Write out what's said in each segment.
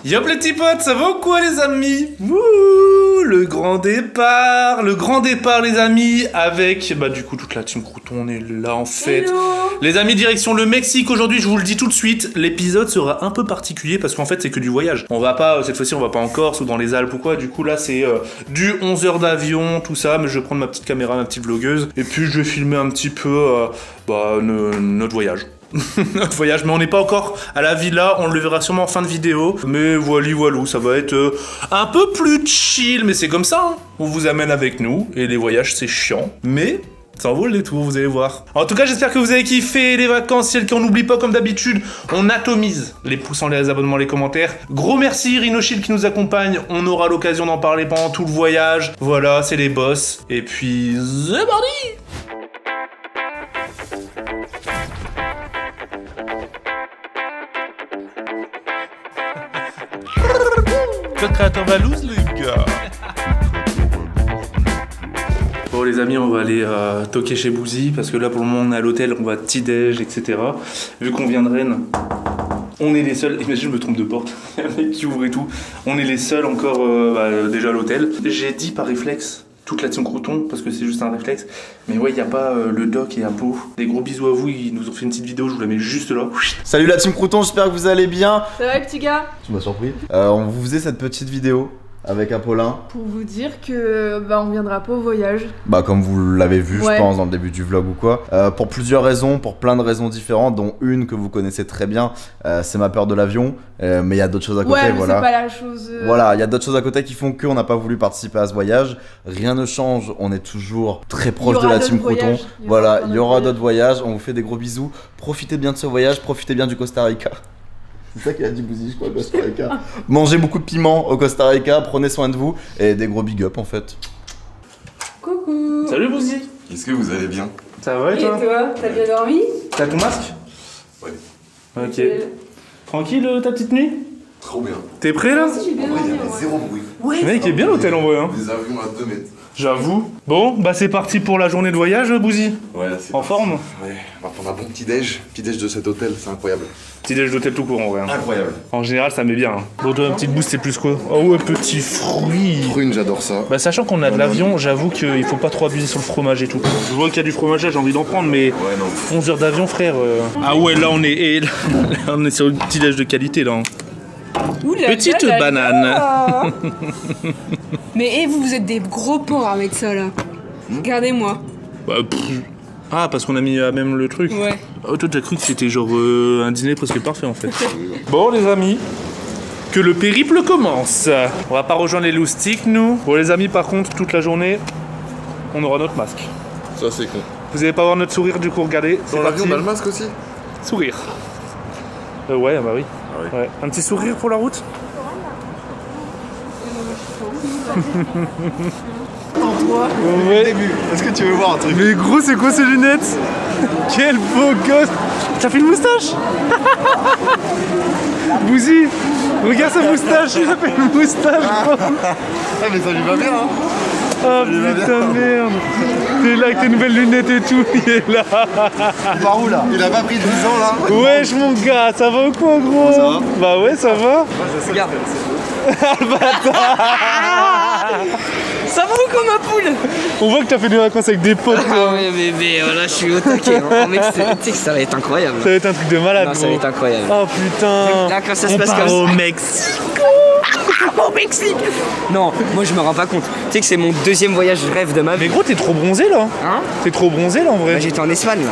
Yop les petits potes, ça va ou quoi les amis? Wouh, le grand départ les amis, avec du coup toute la team Crouton, on est là en fait. Hello. Les amis, direction le Mexique aujourd'hui, je vous le dis tout de suite, l'épisode sera un peu particulier parce qu'en fait c'est que du voyage. On va pas, cette fois-ci on va pas en Corse ou dans les Alpes ou quoi, du coup là c'est du 11 heures d'avion, tout ça, mais je vais prendre ma petite caméra, ma petite vlogueuse, et puis je vais filmer un petit peu notre voyage. Notre voyage, mais on n'est pas encore à la villa, on le verra sûrement en fin de vidéo, mais voilou, ça va être un peu plus chill, mais c'est comme ça, hein. On vous amène avec nous, et les voyages c'est chiant, mais ça en vaut le détour, vous allez voir. En tout cas, j'espère que vous avez kiffé les vacances, celles qu'on n'oublie pas comme d'habitude, on atomise les pouces en l'air, les abonnements, les commentaires. Gros merci Rhinoshield qui nous accompagne, on aura l'occasion d'en parler pendant tout le voyage, voilà, c'est les boss, et puis c'est parti. Code créateur Valouz, les gars. Bon les amis, on va aller toquer chez Bouzy parce que là pour le moment on est à l'hôtel, on va petit-déj, etc. Vu qu'on vient de Rennes, on est les seuls. Imagine, je me trompe de porte, il y a un mec qui ouvre et tout. On est les seuls encore déjà à l'hôtel. J'ai dit par réflexe toute la team Crouton parce que c'est juste un réflexe. Mais ouais, il n'y a pas le doc et Apo. Des gros bisous à vous, ils nous ont fait une petite vidéo, je vous la mets juste là. Salut la team Crouton, j'espère que vous allez bien. Ça va, petit gars? Tu m'as surpris. On vous faisait cette petite vidéo avec Apollin. Pour vous dire que on viendra pas au voyage. Comme vous l'avez vu, Ouais. je pense, dans le début du vlog ou quoi. Pour plusieurs raisons, pour plein de raisons différentes, dont une que vous connaissez très bien, c'est ma peur de l'avion. Mais il y a d'autres choses à côté, Ouais, mais voilà. c'est pas la chose. Voilà, il y a d'autres choses à côté qui font qu'on n'a pas voulu participer à ce voyage. Rien ne change, on est toujours très proche de la team Crouton. Voilà, il y aura d'autres voyages, on vous fait des gros bisous. Profitez bien de ce voyage, profitez bien du Costa Rica. C'est ça qu'il a dit Bouzy, je crois, Costa Rica. Mangez beaucoup de piment au Costa Rica, prenez soin de vous et des gros big up en fait. Coucou. Salut Bouzy. Est-ce que vous allez bien? Ça va Et toi, t'as bien dormi? T'as ton masque? Ouais. Ok. Tranquille ta petite nuit? Trop bien. T'es prêt là? Moi aussi, j'ai bien En vrai, il y dormi. avait ouais. zéro bruit. Le mec est bien l'hôtel en vrai, hein. Des avions à 2 mètres. J'avoue. Bon, c'est parti pour la journée de voyage Bouzy. Ouais, c'est En parti. forme? Ouais, on va prendre un bon petit-déj. Petit-déj de cet hôtel, c'est incroyable. Petit déj d'hôtel tout court en vrai. hein. Incroyable. En général ça met bien. hein. Bon toi, une petite boost c'est plus quoi? Oh ouais, petit fruit. Prune, j'adore ça. Sachant qu'on a de l'avion, j'avoue qu'il faut pas trop abuser sur le fromage et tout. Je vois qu'il y a du fromage là, j'ai envie d'en prendre, mais Ouais, non. 11 heures d'avion frère. Ah ouais, là on est, là, on est sur une petit déj de qualité là. hein. Ouh là Petite là là banane. là. Mais vous êtes des gros porcs avec ça là. Regardez-moi. Ah, parce qu'on a mis même le truc. Ouais. Oh, toi t'as cru que c'était genre un dîner presque parfait en fait. Bon les amis, que le périple commence. On va pas rejoindre les loustiques nous. Bon les amis, par contre toute la journée, on aura notre masque. Ça, c'est con. Vous allez pas voir notre sourire du coup, regardez. C'est Dans l'avion, parti. on a le masque aussi? Sourire. Ouais, bah oui. Ah oui. Ouais. Un petit sourire pour la route. Ouais. Est-ce que tu veux voir un truc? Mais gros, c'est quoi ces lunettes? Quel beau gosse. T'as fait une moustache? Bouzy, regarde sa moustache, il a fait une moustache. Ah, mais ça lui va bien, hein? Oh putain merde. T'es là avec tes nouvelles lunettes et tout, il est là. Il part où là? Il a pas pris de 10 ans là? Wesh mon gars, ça va ou quoi gros? Ça va? Bah ouais, ça va. Regarde. Ça va ou comme ma poule? On voit que t'as fait des vacances avec des potes. Ah ouais mais voilà, je suis au taquet. Hein. Mec, tu sais que ça va être incroyable. Ça va être un truc de malade. Non, ça va gros. être incroyable. Oh putain. Là, quand ça se On passe part comme au ça. Mexique. Au Mexique. Non, moi je me rends pas compte. Tu sais que c'est mon deuxième voyage rêve de ma vie. Mais gros, t'es trop bronzé là. Hein? T'es trop bronzé là en vrai. Bah, j'étais en Espagne là.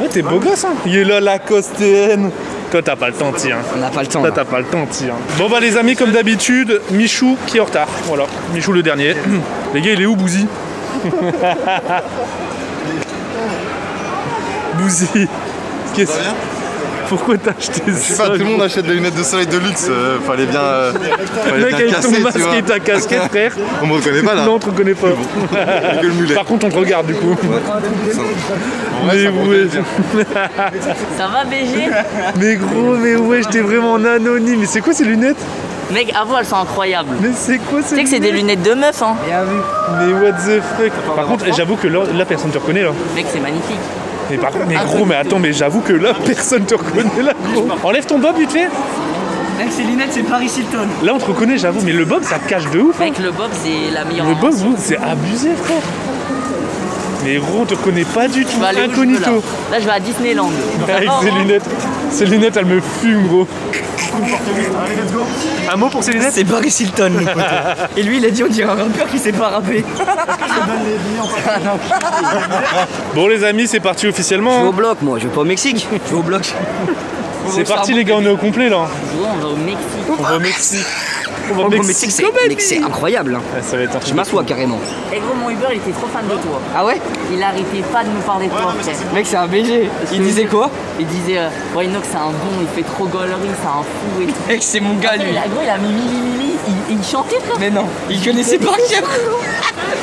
Ouais, t'es beau gosse hein. Il est là, la costéenne. Toi, t'as pas le temps, tiens. On n'a pas le temps. Toi, là. t'as pas le temps, tiens. Bon, les amis, comme d'habitude, Michou qui est en retard. Voilà, Michou le dernier. Les gars, il est où, Bouzy? Bouzy. Qu'est-ce Ça va bien? Pourquoi t'as acheté Je sais ça? pas, tout le monde achète des lunettes de soleil de luxe. Fallait bien. Fallait Mec, bien avec ton casser, tu masque vois. et ta casquette, frère. On me reconnaît pas là. Non, on te reconnaît pas. Que le mulet. Par contre, on te regarde du coup. En vrai, Mais ça me ouais. reconnaît bien. Ça va BG? Mais gros, mais ouais, j'étais vraiment en anonyme. Mais c'est quoi ces lunettes? Mec, avoue, elles sont incroyables. Mais c'est quoi ces Tu sais que c'est des lunettes de meuf, hein. Mais what the fuck? Par contre, j'avoue que là, personne te reconnaît là. Mec, c'est magnifique. Mais par contre, mais gros, mais attends, mais j'avoue que là, personne te reconnaît là, gros. Enlève ton bob vite fait. Avec ses lunettes, c'est Paris Hilton. Là, on te reconnaît, j'avoue, mais le bob, ça cache de ouf. Hein. Mec, le bob, c'est la meilleure Le bob, invention. vous, c'est abusé, frère. Mais gros, on te reconnaît pas du tout. Je vais aller où je veux, Incognito. là, je vais à Disneyland. Avec Ça va, ses hein lunettes. Ses lunettes, elles me fument, gros. Un mot pour ses lunettes? C'est Paris Hilton, mon pote. Et lui, il a dit on dirait un rappeur qui sait pas rapper. Bon, les amis, c'est parti Je vais officiellement. au Hein. bloc, moi, je vais pas au Mexique. Je vais au bloc. C'est parti, les gars, on est au complet là. Gros, on va au Mexique. On va au Mexique. On va Au au Mexique, Mexique. c'est incroyable. Hein. Ah, ça va être un Je m'assois carrément. Et gros, mon Uber, il était trop fan de toi. Ah ouais? Il arrêtait pas de me parler de toi, frère. Mec, c'est un BG. Il disait quoi? Il disait, ouais, Inox, c'est un bon, il fait trop gaulerie, c'est un fou et tout. Mec, c'est mon gars, lui. Gros, il a mis Mimi, il chantait, frère. Mais non, il connaissait par cœur.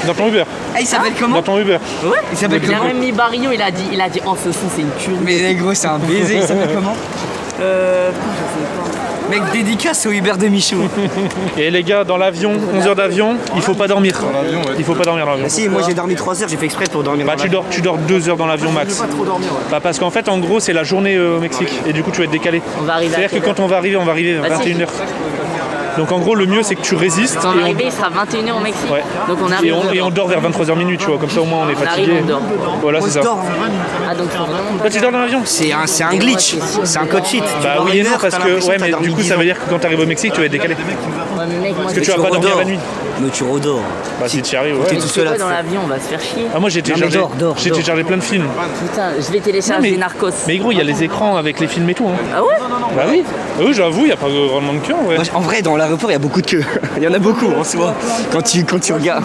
Dans ton Uber. Ah, il s'appelle comment? Dans ton Uber. Ouais. Il s'appelle Il a comment? même mis Barrio, il a dit, oh, ce son, c'est une tuerie. Mais gros, c'est un baiser. Il s'appelle comment? Je sais pas. Mec, dédicace au Uber de Michou. Et les gars, dans l'avion, 11 heures d'avion, il faut pas dormir. Il faut pas dormir dans l'avion. Ah si, moi j'ai dormi 3 heures, j'ai fait exprès pour dormir. Bah tu dors 2 heures dans l'avion max. Bah parce qu'en fait en gros c'est la journée au Mexique et du coup tu vas être décalé. On va arriver à C'est-à-dire que quelle quand on va arriver à Bah, si. 21h. Donc en gros le mieux c'est que tu résistes Quand on et va arriver, il sera 21h au Mexique. Ouais. Donc on arrive. et on dort vers 23h minuit, tu vois, comme ça au moins on est On fatigué. arrive, on dort. Voilà, c'est ça. Ah, donc faut vraiment. Toi tu dors dans l'avion? C'est un glitch, c'est un code sheet. Bah oui et non parce que ouais mais du coup ça veut dire que quand tu arrives au Mexique tu vas être décalé. Ouais, mais mec, moi, Parce que tu vas pas dormir la nuit. Mais tu redors. Bah si tu y arrives T'es ouais. tout tu seul à vois, te dans faire. l'avion, on va se faire chier. Ah moi j'ai Non, mais téléchargé dors. téléchargé plein de films. Putain, je vais télécharger mais- Narcos. Mais gros il y a les écrans avec les films et tout hein. Ah ouais? Bah oui. Oui j'avoue il y a pas vraiment de queue en vrai. Moi, en vrai, dans l'aéroport, il y a beaucoup de queues. Il y en a beaucoup en soi. Quand tu regardes.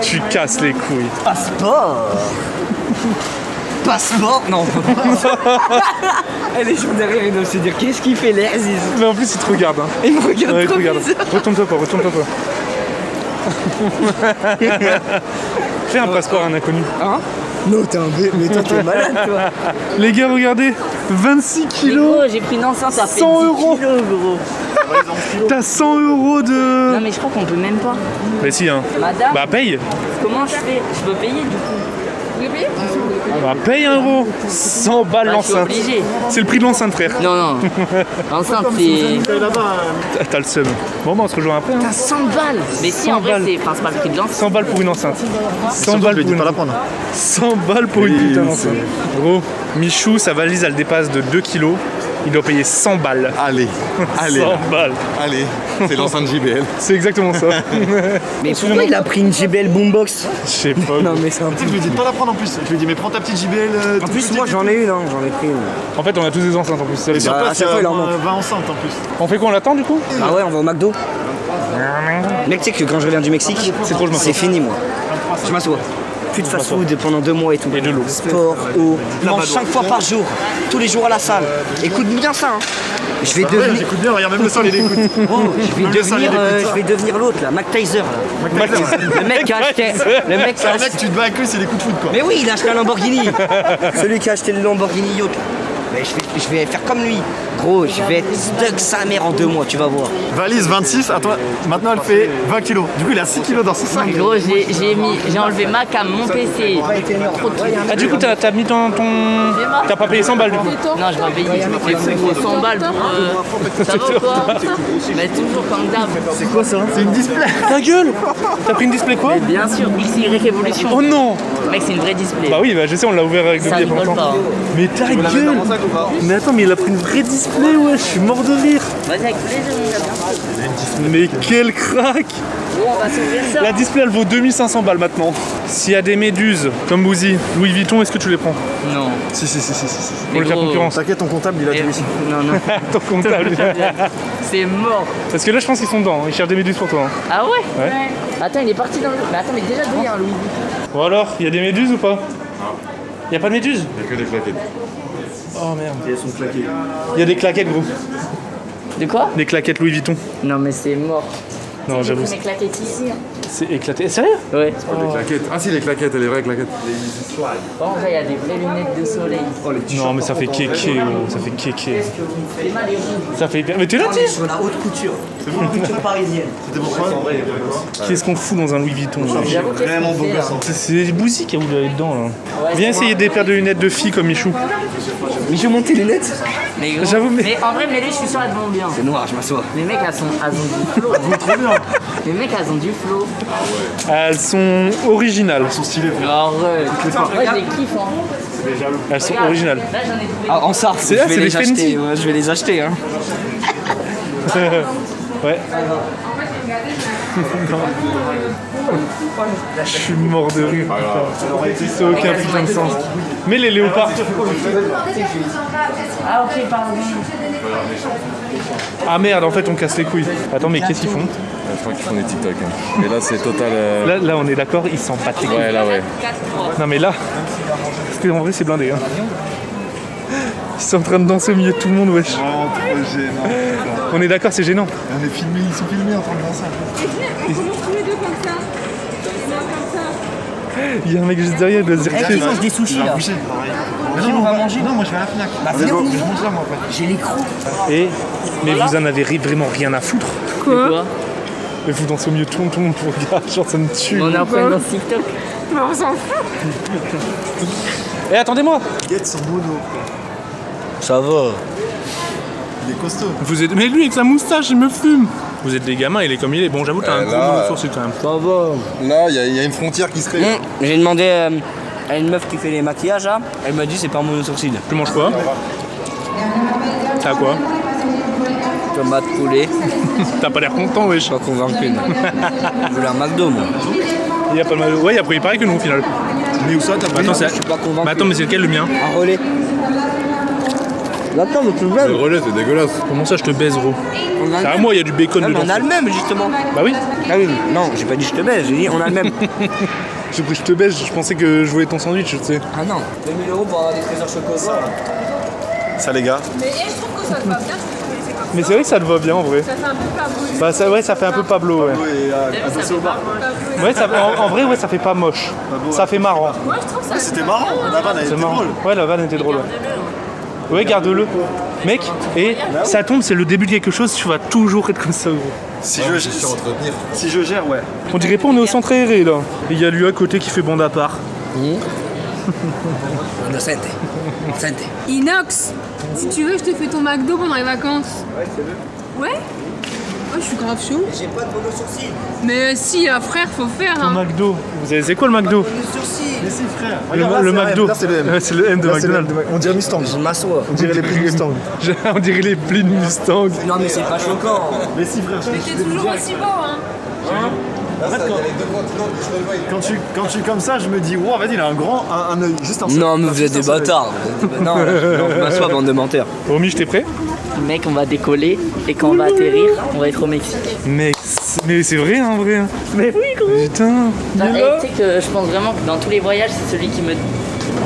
Tu casses les couilles. Passeport. Passeport. Non. Et les gens derrière, ils doivent se dire qu'est-ce qu'il fait l'air. Mais en plus il te regarde hein. Ils me regardent Ouais, trop regarde. bizarre. Retourne-toi pas. Fais un passeport à un inconnu. Hein? Non, t'es un B, mais toi t'es malade toi. Les gars, regardez, 26 Mais kilos. gros, j'ai pris une enceinte, ça fait 100 10 euros. kilos, gros. T'as 100 euros de. Non, mais je crois qu'on peut même pas. Mais si, hein. Madame, Bah paye. comment je fais? Je peux payer du coup? Vous voulez payer? Bah paye 1 euro. 100 balles Bah, je suis l'enceinte. obligé. C'est le prix de l'enceinte, frère. Non, non. L'enceinte, c'est. T'as le seum. Bon, bah on se rejoint après. Hein. 100 balles. Mais si, 100 en vrai, balles. c'est. Enfin, c'est pas le prix de l'enceinte. 100 balles pour une enceinte. 100 balles pour une pas la enceinte. prendre. 100 balles pour une putain d'enceinte. Gros, Michou, sa valise, elle dépasse de 2 kilos. Il doit payer 100 balles. Allez, 100 balles. allez, c'est l'enceinte JBL. C'est exactement ça. Mais pourquoi il a pris une JBL Boombox? Je sais pas. Non, mais c'est un Je lui dis de pas la prendre en plus. Je lui dis mais prends ta petite JBL. En plus, moi j'en ai une, hein. J'en ai pris une. En fait, on a tous des enceintes en plus. Ça, les Bah, Toi, à chaque fois, il en manque. 20 enceintes en plus. On fait quoi? On l'attend du coup? Ah ouais, on va au McDo. Mec, tu sais que quand je reviens du Mexique, C'est trop, je m'assois. c'est fini moi. Je m'assois. Plus de fast-food pendant 2 mois et tout. Et de l'eau. Sport, eau. Je mange 5 fois par jour, tous les jours à la salle. Écoute bien ça, hein. Je vais Ouais, devenir. j'écoute bien, regarde même le sol il écoute. Oh, je vais devenir l'autre là, Mac Tyser là. Le mec qui a acheté. Le mec qui a Un mec acheté. tu te bats avec lui c'est des coups de foot quoi. Mais oui, il a acheté un Lamborghini. Celui qui a acheté le Lamborghini Yacht. Mais je vais faire comme lui. Gros, je vais être stuck sa mère en 2 mois, tu vas voir. Valise 26, attends, maintenant elle fait 20 kilos. Du coup il a 6 kilos dans son sac. Gros, j'ai enlevé ma cam, mon PC. Trop de trucs. Ah, du coup, t'as mis ton. T'as pas payé 100 balles du coup. Non, je vais payer. Mais fou, 100 balles pour. Ça va ou quoi? Mais toujours comme d'hab. C'est quoi ça? C'est une display. Ta gueule! T'as pris une display quoi? Bien sûr, XY Révolution. Oh non! Mec, c'est une vraie display. Bah oui, bah je sais, on l'a ouvert avec Ça Dobby il y a pas rigole longtemps. pas. Mais ta gueule! Mais attends, mais il a pris une vraie display, ouais, je suis mort de rire! Vas-y, avec plaisir, mon gars. Mais quel crack! Bon, on va s'ouvrir ça. La display elle vaut 2500 balles maintenant. S'il y a des méduses comme Bouzy, Louis Vuitton, est-ce que tu les prends? Non. Si. Pour lui faire gros, concurrence. T'inquiète ton comptable il a Et- dit. Non, non. Ton comptable. C'est mort. Parce que là, je pense qu'ils sont dedans, ils cherchent des méduses pour toi. hein. Ah ouais? Ouais. Attends, il est parti dans le. Mais attends, mais déjà, il y a un Louis Vuitton. Bon alors, il y a des méduses ou pas? Il y a pas de méduses? Il y a que des claquettes. Oh merde. Elles sont claquées. Il y a des claquettes, gros. De quoi? Des claquettes Louis Vuitton. Non, mais c'est mort. Non, J'ai j'avoue, pris mes claquettes ici. hein. c'est éclaté. Sérieux? Ouais. Les claquettes. Ah si les claquettes, les vraies claquettes. Par contre, là, il y a des vraies lunettes de soleil. Non, mais ça fait kéké, gros. Ça fait kéké. C'est mal les rouges. Ça fait hyper. Mais t'es là, tu Sur la haute couture. Haute couture parisienne. C'était pourquoi? Qu'est-ce qu'on fout dans un Louis Vuitton là? J'avoue qu'est-ce qu'on fait, là. C'est Bouzy qui a voulu aller dedans là. Ouais, Viens c'est essayer des paires de lunettes de filles comme Michou. Mais je monte tes lunettes. Mais gros, J'avoue, mais- en vrai, mais les, je suis sûr, elles vont bien. C'est noir, je m'assois. Les mecs, elles ont du flow. Les mecs, elles ont du flow. Elles sont originales. Ils sont stylés. Arrête. Ouais, je les kiffe, hein. Elles sont originales. Là, j'en ai trouvé. Ah, en Sarthe, C'est là, c'est des Fenty. Ouais, je vais les acheter. Hein. Ouais. Je suis mort de rire. Ça n'a aucun putain de sens. Mais les léopards. Ah, ok, pardon. Ah merde, en fait on casse les couilles. Attends, mais qu'est-ce qu'ils font? Je crois qu'ils font des TikTok. Hein. Et là, c'est total. Là, on est d'accord, ils s'en battent les couilles. Ouais, là, ouais. 4-3. Non mais là, parce qu'en vrai c'est blindé. Hein. Ils sont en train de danser au milieu de tout le monde, wesh. Oh, trop gênant. On est d'accord, c'est gênant. On est filmés, ils sont filmés en train de danser. On commence tous les deux comme ça. Comme ça. Il y a un mec juste derrière, il doit se dire Ils mangent des sushis là. Boucher, pareil. Mais Qui non, on va manger Non, moi je vais à la Fnac. Bah, je viens, mange là, moi en fait. J'ai les crocs. Et mais vous en avez vraiment rien à foutre. Quoi? Mais vous dansez au milieu de tout le monde pour regarder, genre ça me tue. On est en train de danser TikTok. Mais on s'en fout. Eh attendez-moi. Guette son mono. Ça va. Il est costaud. Vous êtes. Mais lui avec sa moustache, il me fume. Vous êtes des gamins, il est comme il est. Bon j'avoue t'as un gros là, mono sourcil quand même. Ça va. Là, il y a une frontière qui se crée. J'ai demandé à une meuf qui fait les maquillages là. Elle m'a dit c'est pas un mono sourcil. Tu manges quoi? T'as quoi? Tomate poulet. T'as pas l'air content wesh. Pas convaincu. Je voulais un McDo moi. Il y a pas mal. Ouais, après il paraît que nous au final. Mais où ça, t'as pris? Attends, c'est. Je suis pas convaincu. Mais attends, mais c'est lequel le mien? Un relais. Attends, mais tu le Le même. relais, c'est dégueulasse. Comment ça je te baise gros? On a C'est le à même. moi, il y a du bacon Ah, mais dedans. on a le même justement. Bah oui. Ah oui, non, j'ai pas dit je te baise, j'ai dit on a le même. J'ai pris je te baise, je pensais que je voulais ton sandwich, tu sais. Ah non, 2000 € pour avoir des trésors chocolat. Ça, les gars. Mais je trouve que ça te va bien. C'est comme Mais c'est vrai que ça te va bien en vrai. ça fait un peu pas brûlé. Bah ça, ouais, ça fait un peu Pablo, ouais. Et danser au bar. Ouais, ça, en vrai, ouais, ça fait pas moche. Ça fait marrant. Moi je trouve ça. C'était marrant, la vanne elle C'est était marrant. drôle. Ouais, la vanne était drôle. Ouais, garde-le. Mec, et ça tombe, c'est le début de quelque chose, tu vas toujours être comme ça, gros. Si je gère, ouais. On dirait pas on est au centre aéré là. Et il y a lui à côté qui fait bande à part. Innocente. Innocente. Inox, si tu veux, je te fais ton McDo pendant les vacances. Ouais, fais-le. Ouais? Ouais, je suis grave chaud. J'ai pas de mono sourcil. Mais si, frère, faut faire. Ton Hein. McDo. Vous savez, c'est quoi le McDo? Mono sourcil. Mais si, frère. Le McDo. Là, c'est le M. Ouais, c'est le M de Là, c'est le M McDonald's. de Mac- On dirait Mustang. Je m'assois. On dirait les prix Mustang. On dirait les plis de Mustang. Non mais c'est pas choquant. Mais si, frère. T'es toujours aussi beau, hein. Quand tu es comme ça, je me dis, wow, vas-y, il a un grand, un œil juste en Non mais vous êtes des bâtards. Non, je m'assois bande de menteurs. Romy, t'es prêt? Mec, on va décoller et quand on va atterrir, on va être au Mexique. Mais c'est vrai, en vrai. Mais oui, gros. Putain. Tu sais que je pense vraiment que dans tous les voyages, c'est celui qui me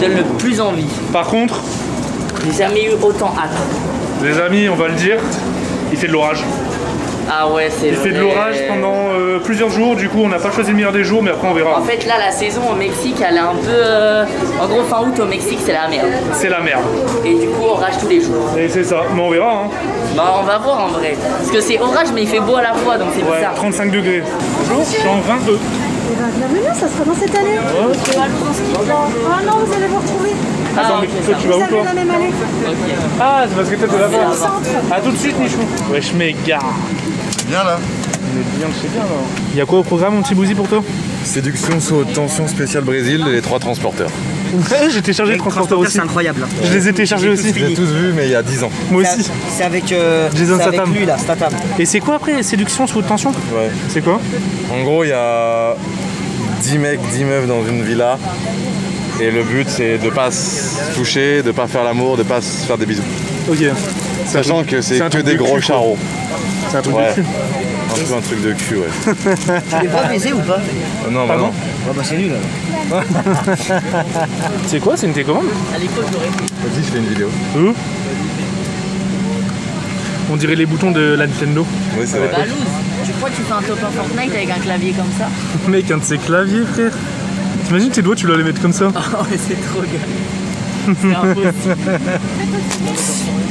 donne le plus envie. Par contre, J'ai jamais eu autant hâte. les amis, on va le dire, il fait de l'orage. Ah ouais, c'est Il fait de vrai. l'orage pendant plusieurs jours, du coup on n'a pas choisi le meilleur des jours, mais après on verra. En fait, là, la saison au Mexique, elle est un peu. En gros, fin août au Mexique, c'est la merde. C'est la merde. Et du coup, orage tous les jours. Et c'est ça, mais on verra. Hein. Bah, on va voir en vrai. Parce que c'est orage, mais il fait beau à la fois, donc c'est Ouais, bizarre. 35 degrés. Bonjour, je suis en 22. Eh ben, bienvenue, ça sera dans cette année. Ah non, vous allez vous retrouver. Attends, mais toi tu vas Vous où avez toi la même année. Ah, c'est parce que toi t'es là-bas. Au centre. A tout de suite, Michou. Wesh, mais gars. Viens là. On est bien de chez bien là. Il y a quoi au programme, mon petit Bouzy, pour toi? Séduction sous haute tension spéciale Brésil et les 3 transporteurs. J'ai téléchargé le transporteur aussi. C'est incroyable. Je les ai téléchargés aussi. Je les ai tous vus, mais il y a 10 ans. Moi aussi. C'est avec Jason c'est avec Statham. lui là, Statham. Et c'est quoi après, séduction sous haute tension? Ouais. C'est quoi? En gros, il y a 10 mecs, 10 meufs dans une villa. Et le but, c'est de pas se toucher, de pas faire l'amour, de pas se faire des bisous. Ok. Sachant que c'est un que truc des de gros cul, quoi. charros. C'est un truc Ouais. de cul. Un peu un truc de cul, ouais. Tu les vois baiser ou pas? Non, bah Pardon non. Ah bah c'est nul là. C'est quoi? C'est une télécommande? À l'époque, j'aurais fait. Vas-y, je fais une vidéo. On dirait les boutons de la Nintendo. Oui, c'est vrai. Bah, loose. Tu crois que tu fais un top en Fortnite avec un clavier comme ça? Mec, un de ses claviers, frère. T'imagines tes doigts, tu dois les mettre comme ça? Oh, mais c'est trop gay. C'est impossible.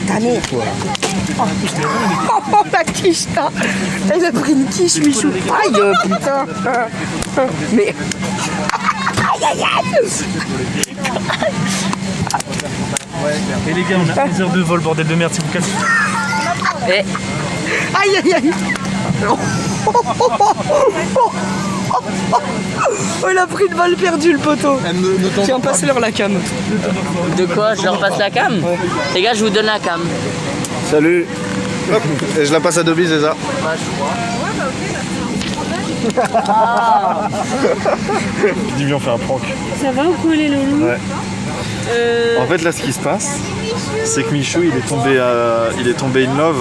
Ta mère quoi. Oh la quiche là. Elle a pris une quiche Michou. Aïe putain. Mais. Aïe aïe aïe. Et les gars, on a 11 heures de vol, bordel de merde, si vous cassez. Aïe aïe aïe. Oh, il a pris une balle perdue le poteau. Tiens, passe-leur la cam. De quoi? Je leur passe la cam? Les gars, je vous donne la cam. Salut. Hop, et je la passe à Dobby, c'est ça? Dis viens on fait un prank. Ça va ou quoi les loulous? Ouais. En fait là ce qui se passe, c'est que Michou il est tombé in love.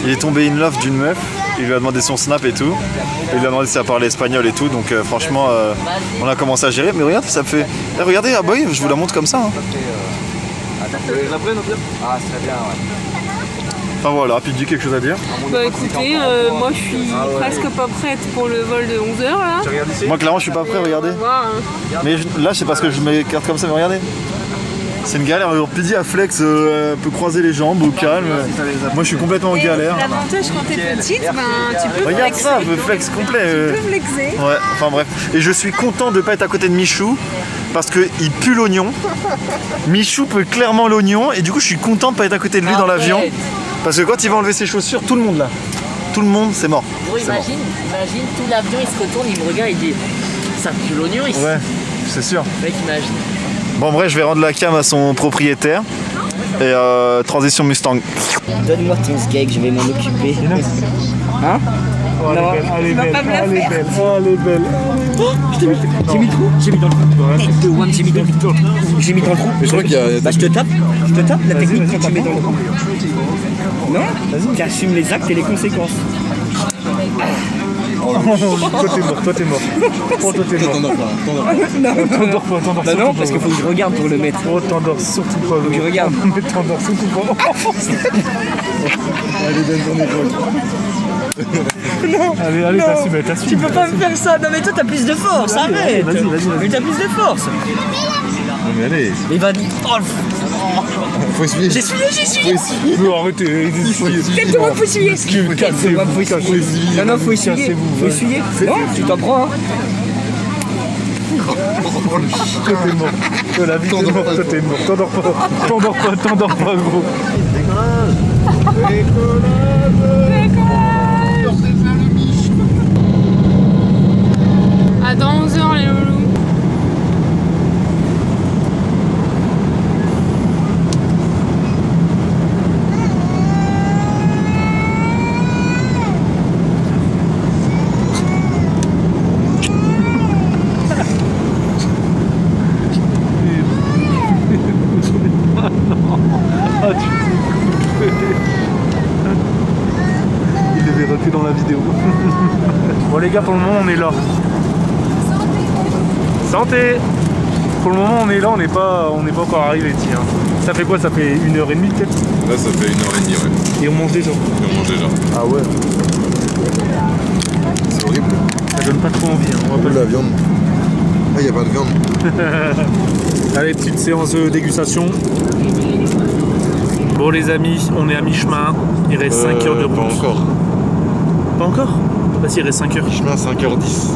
Il est tombé in love d'une meuf. Il lui a demandé son snap et tout. Il lui a demandé si elle parlait espagnol et tout. Donc franchement on a commencé à gérer. Mais regarde ça me fait. Eh, regardez ah boy, je vous la montre comme ça. Hein. Enfin voilà, puis dis quelque chose à dire. Bah écoutez, moi je suis presque pas prête pour le vol de 11h là. Moi clairement je suis pas prêt, regardez. Mais là c'est parce que je m'écarte comme ça, mais regardez. C'est une galère, Pidi à flex peut croiser les jambes au calme. Moi je suis complètement en galère. L'avantage quand t'es petite, tu peux Regarde flexer. ça, flex complet. Tu peux flexer. Ouais, enfin bref. Et je suis content de pas être à côté de Michou parce qu'il pue l'oignon. Michou pue clairement l'oignon et du coup je suis content de pas être à côté de lui dans l'avion. Parce que quand il va enlever ses chaussures, tout le monde là. Tout le monde, c'est mort. Gros, imagine, tout l'avion il se retourne, il me regarde, il dit ça pue l'oignon ici. Ouais, c'est sûr. Mec, imagine. Bon bref, je vais rendre la cam à son propriétaire. Et transition Mustang. Donne-moi ton skate, je vais m'en occuper. Hein? Oh, elle est belle, elle est belle, elle est belle. J'ai mis le trou, j'ai mis dans le trou. J'ai mis dans le trou. J'ai mis dans le trou. Je crois qu'il y a. Bah je te tape la technique quand tu mets dans le trou. Non? Tu assumes les actes et les conséquences. Toi t'es mort. Oh, toi t'es mort. T'endors pas. Bah non, parce qu'il faut que je regarde pour le mettre. Oh, t'endors surtout pas. Faut que je regarde. Mais t'endors surtout pas. Allez, donne ton épaule. Non. Allez, t'assumes. Tu peux pas me faire ça. Non mais toi t'as plus de force, arrête. Vas-y. Mais t'as plus de force. Non mais allez, Mais va dire. Oh, faut essuyer. j'ai essuyé. Non, arrêtez. Tête-toi, faut essuyer. Cassez-vous. Non, faut essuyer. Faut essuyer. Non, tu t'en prends, hein. Toi t'es mort. La vie t'es mort, toi t'es mort. T'endors pas, gros. À dans 11h les loulous. Il le verra que dans la vidéo. Bon les gars, pour le moment on est là. Santé. Pour le moment on est là, on n'est pas encore arrivé, tiens. Ça fait quoi? Ça fait 1h30 peut-être? Là ça fait 1h30, ouais. Et on mange déjà. Et on mange déjà. Ah ouais. C'est horrible. Ça donne pas trop envie, hein. On va pas La viande. Ah, y a pas de viande. Allez, petite séance de dégustation. Bon les amis, on est à mi-chemin. Il reste 5 heures de route. Pas encore. Pas encore? Bah si, il reste 5 heures. Chemin 5h10.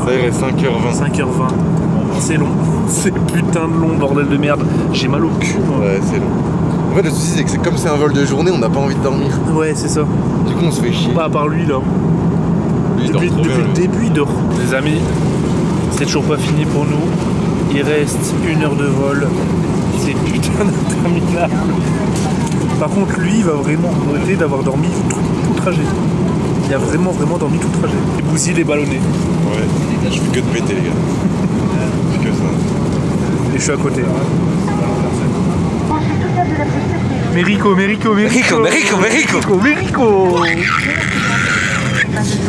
Ça il reste 5h20. 5h20. C'est long. C'est putain de long, bordel de merde. J'ai mal au cul. Ouais, c'est long. En fait, le souci, c'est que comme c'est un vol de journée, on n'a pas envie de dormir. Ouais, c'est ça. Du coup, on se fait chier. Pas à part lui là. Lui, il dort Depuis trop bien, le lui. début, il dort. Les amis, c'est toujours pas fini pour nous. Il reste 1 heure de vol. C'est putain d'interminable. Par contre, lui, il va vraiment regretter d'avoir dormi tout le trajet. Il a vraiment dormi tout le trajet. Et Bouzy, il est ballonné. Ouais, je fais que de péter, les gars. Je fais que ça. Et je suis à côté. Mérico.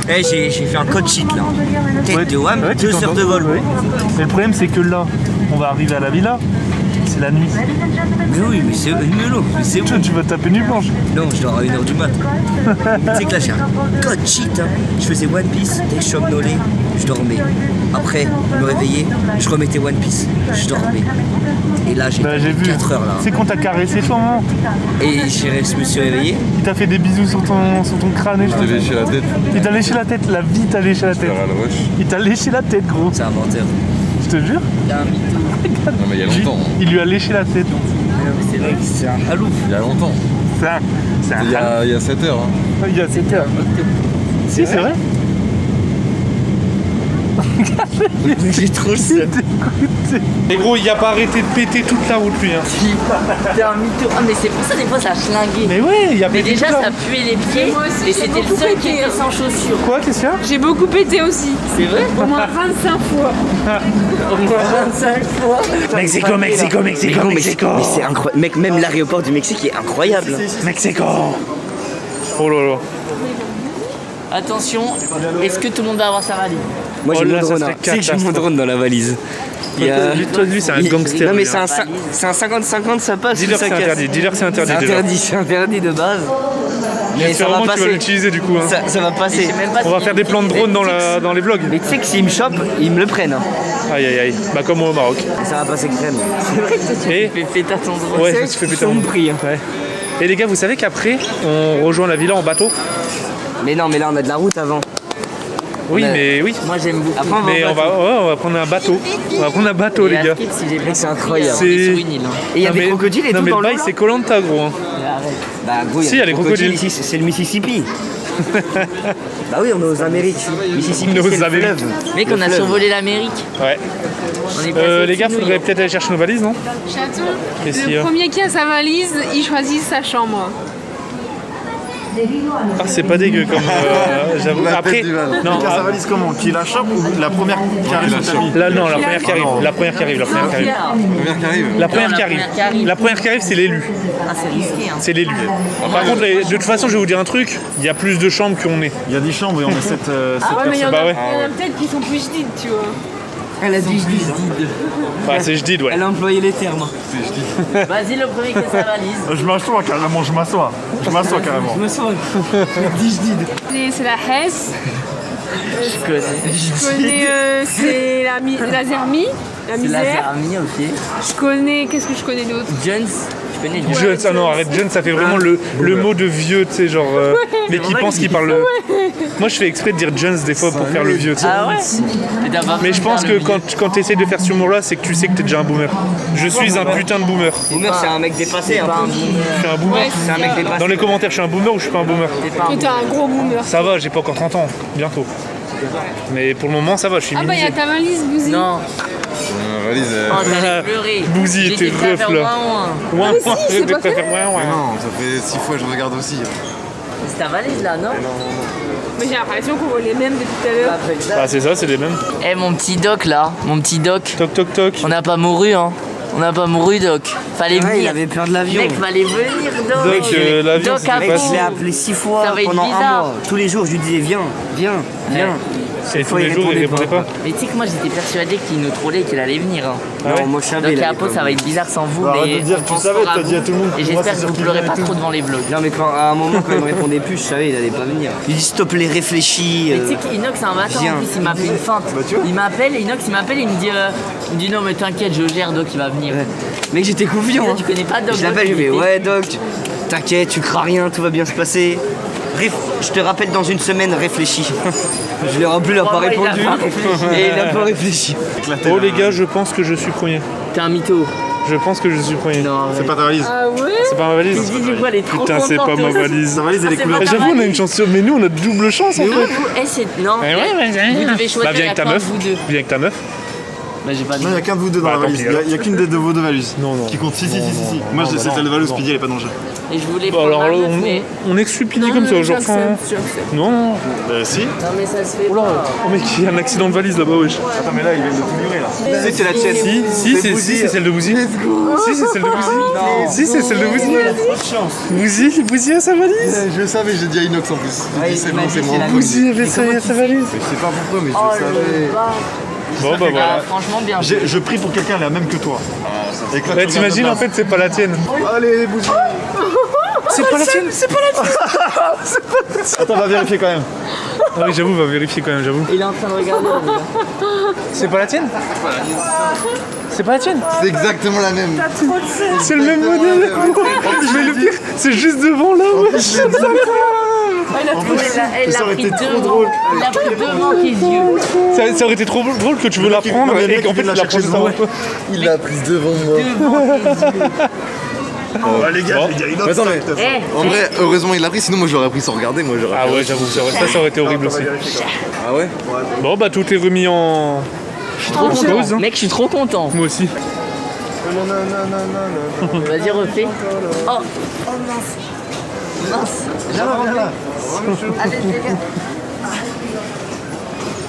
Eh, j'ai fait un code sheet là. Tête de WAM, Ouais, tu 2 heures de vol. ouais. Mais le problème, c'est que là, on va arriver à la villa. C'est la nuit. Mais oui, mais c'est où? Tu vas taper nuit blanche. Non, je dors à 1h du mat. Tu sais que là, j'ai un code sheet. Hein. Je faisais One Piece, dès que je somnolais, je dormais. Après, je me réveillais, je remettais One Piece, je dormais. Et là, j'ai Bah, j'ai vu. 4 heures là. C'est quand t'as caressé toi, maman. Et je me suis réveillé. Il t'a fait des bisous sur ton crâne et Je tout. t'ai léché la tête. Il t'a léché la tête, la vie t'a léché la tête. Faire à la rush. Il t'a léché la tête, gros. C'est un menteur. te jure. T'es un mytho. Non, mais il y a longtemps. Il lui a léché la tête. C'est vrai que c'est un halouf. Il y a longtemps. C'est un Il y a 7 heures. Hein. Il y a 7 heures. Si, c'est vrai. J'ai trop le seum. Et gros, il a pas arrêté de péter toute la route lui. Hein. T'es un mytho. Ah mais c'est pour ça des fois ça a schlingué. Mais ouais, il a Mais pété déjà toute la ça route. puait les pieds Moi aussi, et j'ai c'était le beaucoup seul qui pété, était hein. sans chaussures. Quoi, qu'est-ce qu'il y a? J'ai beaucoup pété aussi. C'est vrai? Au moins 25 fois. Au moins 25 fois. Mexico. Mais c'est incroyable. Mec, même l'aéroport du Mexique est incroyable. Mexico. Oh là là. Attention, est-ce que tout le monde va avoir sa valise? Moi j'ai Oh mon là, ça drone. serait Tu sais que j'ai mon catastrophe. drone dans la valise. Toi, lui, c'est un gangster. Non mais lui, c'est hein. un 50-50, ça passe. Dis-leur ou ça c'est casse. interdit. Dis-leur c'est interdit. C'est déjà. interdit, c'est interdit de base. Mais ça va Vraiment, tu vas passer. l'utiliser du coup. Hein. Ça va passer. On va faire des plans de drone dans les vlogs. Mais tu sais que s'ils me chopent, ils me le prennent. Hein. Aïe aïe aïe. Bah comme au Maroc. Et ça va passer crème. C'est vrai que toi tu Et fais péter ton drone. ouais, je me suis fait péter mon prix. Ouais. Et les gars, vous savez qu'après, on rejoint la villa en bateau? Mais non, mais là on a de la route avant. Oui, Ouais. mais oui. Moi j'aime beaucoup. Après, Mais on va prendre un bateau. On va prendre un bateau, les gars. Si j'ai bien C'est compris, incroyable. on est C'est- sur une île. Hein. Et il y a Non, des mais- crocodiles et non, tout mais dans le l'eau. bail, c'est Koh-Lanta, gros. Hein. Mais arrête. Bah gros, Si, il y a les crocodiles. ici, c'est le Mississippi. Bah oui, on est aux Amériques. Mississippi, On est aux c'est le Amériques. fleuve. Mec, on a fleuve. survolé l'Amérique. Ouais. On est passé Les gars, au-dessus de faudrait nous. peut-être aller chercher nos valises, non? Chaton, Qu'est-ce qu'il y le a premier qui a sa valise, il choisit sa chambre. Ah, c'est pas dégueu comme. J'avoue. Après, non. Qui a sa valise comment? Qui la chope ou la première qui arrive sur ta vie? Là, non, la première qui arrive. La première qui arrive. La première qui arrive. Première qui arrive. La première Non, qui la arrive. première qui arrive. La première qui arrive, c'est l'élu. Ah, c'est risqué. Hein. C'est l'élu. Par contre, de toute façon, je vais vous dire un truc. Il y a plus de chambres qu'on est. Il y a 10 chambres et on est 7 Ah ouais, mais il y en a, Bah ouais. il y en a peut-être qui sont plus jdides, tu vois. Elle a dit Enfin, c'est je dis, ouais. Elle a employé les termes. Vas-y, le premier qui a sa valise. Je m'assois carrément, je m'assois. Je m'assois carrément. Je me sens. C'est la Hesse. Je connais. Je connais, c'est la Zermie, la C'est la misère. Zermie, ok. Je connais, qu'est-ce que je connais d'autre? Jones, je connais Jones. Jeune, ah non, arrête, jeune, ça fait vraiment le mot de vieux, tu sais, genre. Mais qui pense qu'il parle. Moi, je fais exprès de dire Jones des fois pour faire le vieux, tu sais. Ah ouais. Et t'as pas Mais pu je pense faire que le quand tu essaies de faire ce humour-là, c'est que tu sais que t'es déjà un boomer. Je suis un putain de boomer. Boomer, c'est un mec dépassé un peu. Je suis un boomer. C'est un mec dépassé. Dans les commentaires, je suis un boomer ou je suis pas un boomer? Que t'es un gros boomer. Ça va, j'ai pas encore 30 ans, bientôt. Mais pour le moment, ça va, je suis Ah bah il y a minimisé. ta valise, Bouzy. Non, Ma valise. oh, t'allais pleurer. Bouzy, J'étais t'es prêt à ref, faire là. ouin, ouin. Ouais, Ah, mais si, c'est pas fait. Non, ça fait 6 fois que je regarde aussi. C'est ta valise là, non? Mais j'ai l'impression qu'on voit les mêmes depuis tout à l'heure. Bah, c'est ça, c'est les mêmes. Eh mon petit doc là, mon petit doc. Toc toc toc. On n'a pas mouru hein. On n'a pas mouru doc. Fallait Ouais, il venir. avait peur de l'avion. Mec, fallait venir doc. Doc, l'avion, Doc c'était à Mec, facile. je l'ai appelé 6 fois Ça va être pendant un bizarre. mois. Tous les jours, je lui disais viens, viens, viens. Et tous fois, les il jours, il répondait répondait pas. Mais tu sais que moi j'étais persuadé qu'il nous trollait, qu'il allait venir. Hein. Ah ouais Non, moi je savais. Donc il à avait peau pas ça va voulu. être bizarre sans vous, Bah, arrête mais de dire on que tu pense savais, fort à t'as dit à tout le monde. Et Moi, j'espère c'est que sûr vous qu'il pleurez venait pas et tout. trop devant les vlogs. Non, mais quand, à un moment, quand il me répondait plus, je savais, il allait pas venir. Il dit stop les réfléchis. Mais tu sais qu'Inox c'est un bâtard viens. en plus, il m'a fait une feinte. Il m'appelle, Inox il m'appelle, il me dit non mais t'inquiète, je gère Doc, il va venir. Mec, j'étais confiant. Toi, hein. tu connais pas Doc? Je l'appelle, je Doc, vais il était- ouais, Doc, t'inquiète, tu crains rien, tout va bien se passer. Je te rappelle dans une semaine, réfléchis. Je l'ai rappelé, il a pas Moi, il a répondu. pas réfléchi. Et il a pas réfléchi. Oh les gars, je pense que je suis premier. T'es un mytho. Je pense que je suis premier. Non, C'est pas ta valise. Ah ouais? C'est pas ma valise. elle est trop Putain, c'est pas contente, ma toi. valise. Ta valise, elle est c'est couleur. pas ta J'avoue, on a valise. une chance sur. Mais nous, on a double chance en fait. Eh, c'est. Non, Eh ouais, vous devez choisir Bah, viens avec ta la meuf. vous deux. Viens avec ta meuf. Bah, j'ai pas dit. Non, il n'y a qu'un de vous deux dans Bah, la tant valise. pis, Il y a- alors. il y a qu'une de vos deux valises Non, non. qui compte. Si. Non, Moi, non, c'est bah celle de non, Valous, non. Speedy, elle est pas dans le jeu. Et je voulais Bon, prendre alors ma là, meuf, mais. on est stupide comme ça aujourd'hui. Enfin, J'accepte. non. Si. Non, mais ça se fait Oh là, pas. oh mec, il y a un accident de valise là-bas, wesh. Attends, mais là, il vient de tout livrer là. Si, c'est la tienne. Si, c'est celle de Bouzy. Si, c'est celle de Bouzy. Si, c'est celle de Bouzy. Bouzy a sa valise. Je le savais, j'ai dit à Inox en plus. J'ai dit c'est bon, c'est moi. Bouzy avait sa valise. Je sais pas pourquoi, mais Oh je le savais. Bon, bah voilà. Ah, franchement, bien. Je prie pour quelqu'un la même que toi. Et que là, Bah, tu regardes t'imagines, de en fait, c'est pas la tienne. base. Allez, Bouzy. C'est pas la tienne, c'est pas la tienne. Attends, on va vérifier quand même. Ah oui, j'avoue, va vérifier quand même, j'avoue. Il est en train de regarder. là, déjà. C'est pas la tienne? C'est pas la tienne? C'est exactement la même. C'est le même modèle. Mais le pire, c'est juste devant là, wesh. Elle a pris devant tes yeux. Ça aurait été trop drôle que tu veux la prendre et qu'en fait tu la prends juste avant toi. Il l'a prise devant moi. Oh, les gars, il y a une autre. Attends, mais en vrai, heureusement il l'a pris, sinon moi je l'aurais pris sans regarder. Moi j'aurais. Ah ouais, j'avoue, ça aurait été horrible aussi. Ah ouais. Bon bah tout est remis en. Je suis trop content. Mec, je suis trop content. Moi aussi. Vas-y, refais. Oh mince. Mince. Là. Allez, les gars.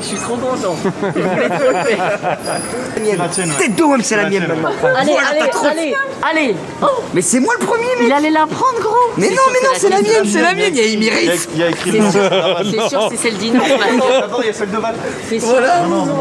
Je suis trop content. Je voulais trop le faire. Tête de homme, c'est la mienne maintenant. Allez. Oh, Mais c'est moi le premier, mec. il allait la prendre, gros. Mais non, c'est la mienne, c'est la mienne. Il y a Emirates. Il y a écrit. C'est sûr, c'est celle d'Inox. D'abord, il y a celle de Val. C'est sûr.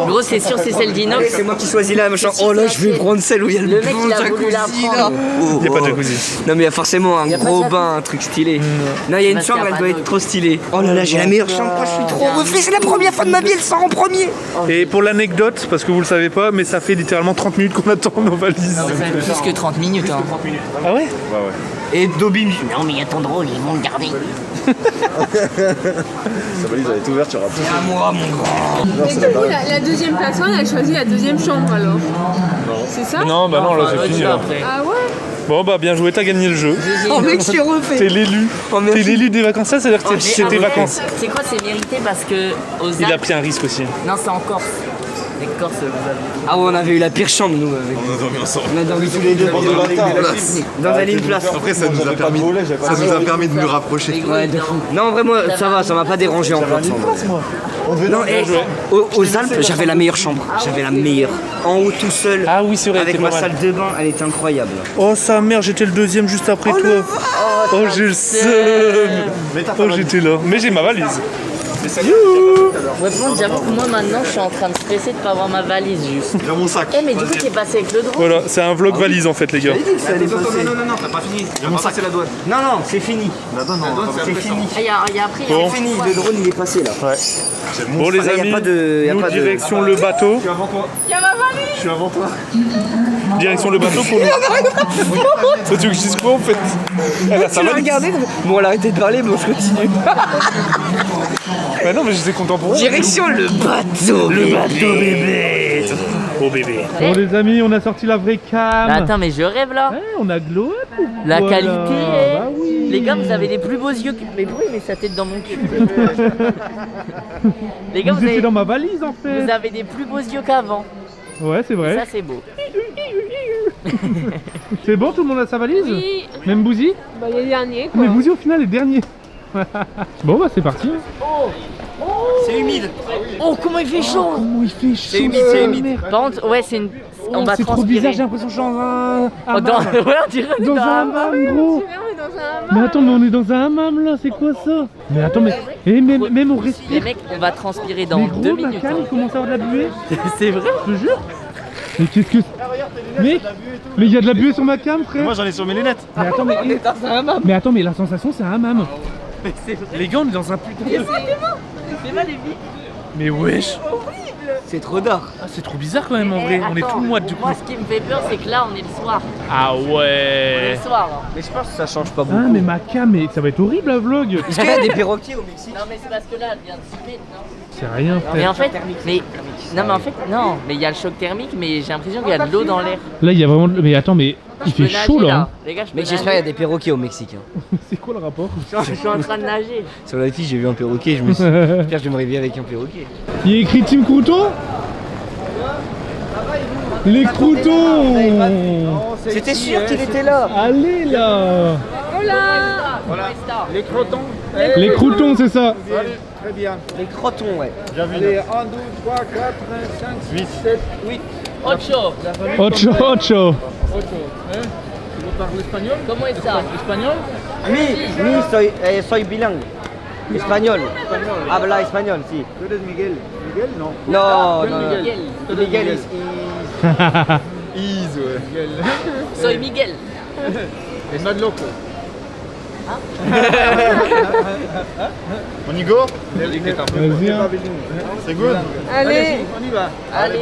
Gros, c'est sûr, c'est celle d'Inox. C'est moi qui choisis là, machin. Oh là, je vais prendre celle où il y a Le le mec, bon il a voulu la jacuzzi là. prendre. Il y a pas de jacuzzi. Non, mais il y a forcément un Y a pas gros de bain, un truc stylé. Non, il y a une Parce qu'il y chambre, a elle pas doit de- être trop stylée. Oh là là, j'ai la meilleure chambre. Je suis trop refait. C'est la première fois de ma vie, elle sort en premier. Et pour l'anecdote, parce que vous le savez pas, mais ça fait littéralement 30 minutes qu'on attend nos valises. Ça fait plus que 30 minutes. Hein. Ah ouais? Et Dobby. Non, mais il y a ton drôle, ils vont le garder. Sa valise elle est ouverte, tu auras plus. À moi, mon grand. Et du coup, la deuxième personne a choisi la deuxième chambre alors. C'est ça? Non, bah non, là c'est fini là. Ah ouais? Bon bah bien joué, t'as gagné le jeu. Oh mec, je suis refait. T'es l'élu. Oh, merci. T'es l'élu des vacances, ça c'est-à-dire que c'est tes vacances. C'est quoi, c'est mérité parce que aux Il a Alpes. pris un risque aussi. Non, c'est en Corse. Les Corses, vous avez. Ah ouais, on avait eu la pire chambre, nous. Avec... On a dormi ensemble. On a dormi tous les deux dans la ligne place. Après ça nous a permis de nous rapprocher. Ouais, de fou. Non, vraiment, ça va, ça m'a pas dérangé en fait. Non, et aux Alpes, j'avais la meilleure chambre. J'avais la meilleure. En haut tout seul. Ah oui, c'est vrai, Avec t'es ma pas mal. salle de bain, elle était incroyable. Oh sa mère, j'étais le deuxième juste après toi. Oh j'ai le seum. Oh j'étais là. Mais j'ai ma valise. Ouais, bon, j'avoue que moi maintenant je suis en train de stresser de pas avoir ma valise juste. Dans mon sac. Eh, mais du coup, t'es passé avec le drone. Voilà, c'est un vlog valise en fait les gars. Non, t'as pas fini. Il y a mon sac, c'est la douane. Non, non, c'est fini. La douane, C'est fini. Ah, il y a après. Bon. C'est fini, le drone il est passé là. Bon les Là, y a amis, pas de- y a nous pas de- direction le bateau. Il y a ma valise! Je suis avant toi. Direction le bateau pour nous. Ça tu veux que je dise quoi en fait? Elle a sa Tu l'as valise. regardé? Bon, elle a arrêté de parler, bon, je continue. Bah non mais j'étais content pour vous. Direction le bateau. Le bateau bébé. Oh bébé. Bon les amis, on a sorti la vraie cam. Bah, attends, mais je rêve là. On a glow up. La Voilà. qualité. Bah oui. Les gars, vous avez des plus beaux yeux que. Mais pourquoi il met sa tête dans mon cul? Les gars, Vous étiez dans ma valise en fait. vous avez des plus beaux yeux qu'avant. Ouais c'est vrai. Ça, c'est beau. C'est bon, tout le monde a sa valise? Oui. Même Bouzy? Bah, il est dernier quoi. Mais Bouzy au final est dernier. Bon bah c'est parti. C'est humide. Oh, comment il fait chaud! Oh il fait chaud. C'est humide, c'est humide. Par contre, ouais, c'est une. On va c'est trop transpirer. bizarre, j'ai l'impression que je suis dans un Oh, dans... hammam. Ouais, on dirait Dans un hammam gros. C'est vrai, on est dans un hammam. Mais attends, mais on est dans un hammam là, c'est quoi ça? Mais attends, mais même on Les respire. mecs, on va transpirer dans Mais 2 gros, ma minutes. canne, il commence à avoir de la buée. C'est vrai? Je te jure. Mais qu'est-ce que... Mec, mais il y a de la buée sur ma cam, frère. Moi, j'en ai sur mes lunettes. Mais attends, mais attends, mais la sensation c'est un hammam. Les gars, on est dans un putain de... C'est mal les vies. Mais wesh. C'est trop d'art. Ah, c'est trop bizarre quand même en vrai. On est tout moite du coup. Moi, ce qui me fait peur, c'est que là, on est le soir. Ah On est ouais. le soir. Hein. Mais je pense que ça change pas beaucoup. Ah mais ma cam, mais ça va être horrible la vlog. Est-ce qu'il y a des perroquets au Mexique? Non, mais c'est parce que là, elle vient de se mettre, non? C'est rien, Mais frère. en fait, non, mais en fait, non. Mais il y a le choc thermique, mais j'ai l'impression qu'il y a de l'eau dans l'air. Là, il y a vraiment... Mais attends, mais il Je peux fait chaud nager, là. Hein. Les gars, je peux Mais j'espère qu'il y a des perroquets au Mexique. Hein. C'est quoi le rapport? Je suis en train de nager. Sur la fiche, j'ai vu un perroquet, je me suis dit, j'espère que je vais me réveiller avec un perroquet. Il y a écrit Team Crouton. Les croutons. C'était sûr qu'il était là. Allez là. Voilà. Les crotons. Les croutons, c'est ça. Les crotons, ouais. Ocho. Ocho, ocho. Comment est ça? Soy bilingue. Espagnol. Habla espagnol, si. Tu eres Miguel. Miguel, non. No, no, no. Miguel. Miguel is... Ease, ouais. Soy Miguel. Es más loco. On y go? Vas-y. Hein. C'est good? Allez. On y va. Allez,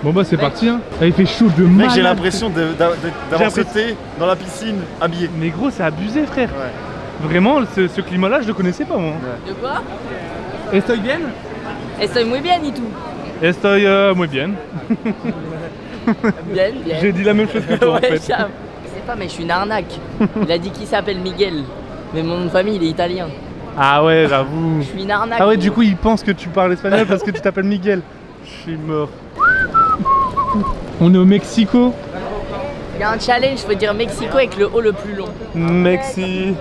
Bon bah c'est parti. Hein. Ah, il fait chaud de Mec, malade. j'ai l'impression d'avoir l'impression- sauté dans la piscine habillé. Mais gros, c'est abusé, frère. Ouais. Vraiment, ce climat-là, je le connaissais pas moi. De quoi? Estoy bien? Estoy muy bien, y tout. Estoy muy bien. Bien, bien. J'ai dit la même chose que toi en Ouais, fait. je sais pas, mais je suis une arnaque. Il a dit qu'il s'appelle Miguel. Mais mon nom de famille, il est italien. Ah ouais, j'avoue. Je suis une arnaque. Ah ouais, du coup, il pense que tu parles espagnol parce que tu t'appelles Miguel. Je suis mort. On est au Mexico. Il y a un challenge, faut dire Mexico avec le O le plus long. Mexico.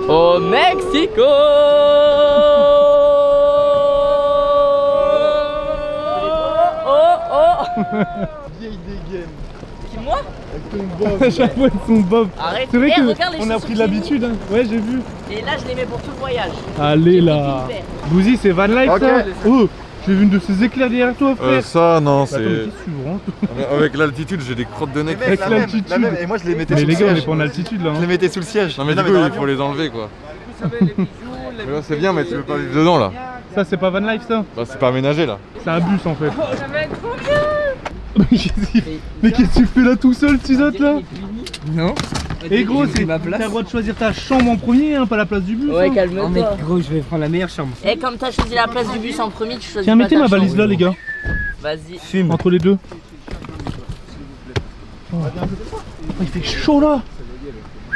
Au Mexico. Oh. Vieille dégaine. Qui, moi? À chaque fois, ils sont bob. Arrête. C'est vrai Eh, regarde les qu'on a chaussures pris que l'habitude. Hein. Ouais, j'ai vu. Et là, je les mets pour tout le voyage. Allez J'ai là. pris une paire. Bouzy, c'est Van Life Ok. ça? Oh, j'ai vu une de ces éclairs derrière toi, frère. Ça, non, Attends, mais c'est. qu'est-ce que tu branches? Avec l'altitude, j'ai des crottes de nez. Avec l'altitude. Et moi je les mettais Mais sous les le gars, on est siège. pas en altitude là. Je Hein. les mettais sous le siège. Non, mais du coup, il faut les enlever quoi. Mais là, c'est bien, mais tu veux pas vivre dedans là. Ça, c'est pas Van Life ça? Bah, c'est pas aménagé là. C'est un bus en fait. Ça va être trop bien. Mais qu'est-ce que tu fais là tout seul, Tizotte là? Non. Et gros, J'ai pris ma t'as place. le droit de choisir ta chambre en premier, hein, pas la place du bus. Ouais, hein. calme-toi. Oh, mais gros, je vais prendre la meilleure chambre. Et comme t'as choisi la place du bus en premier, tu choisis Tiens, pas mettez ta ma valise chambre. là, les gars. Vas-y. Fume. Entre les deux. Oh. Oh, il fait chaud là.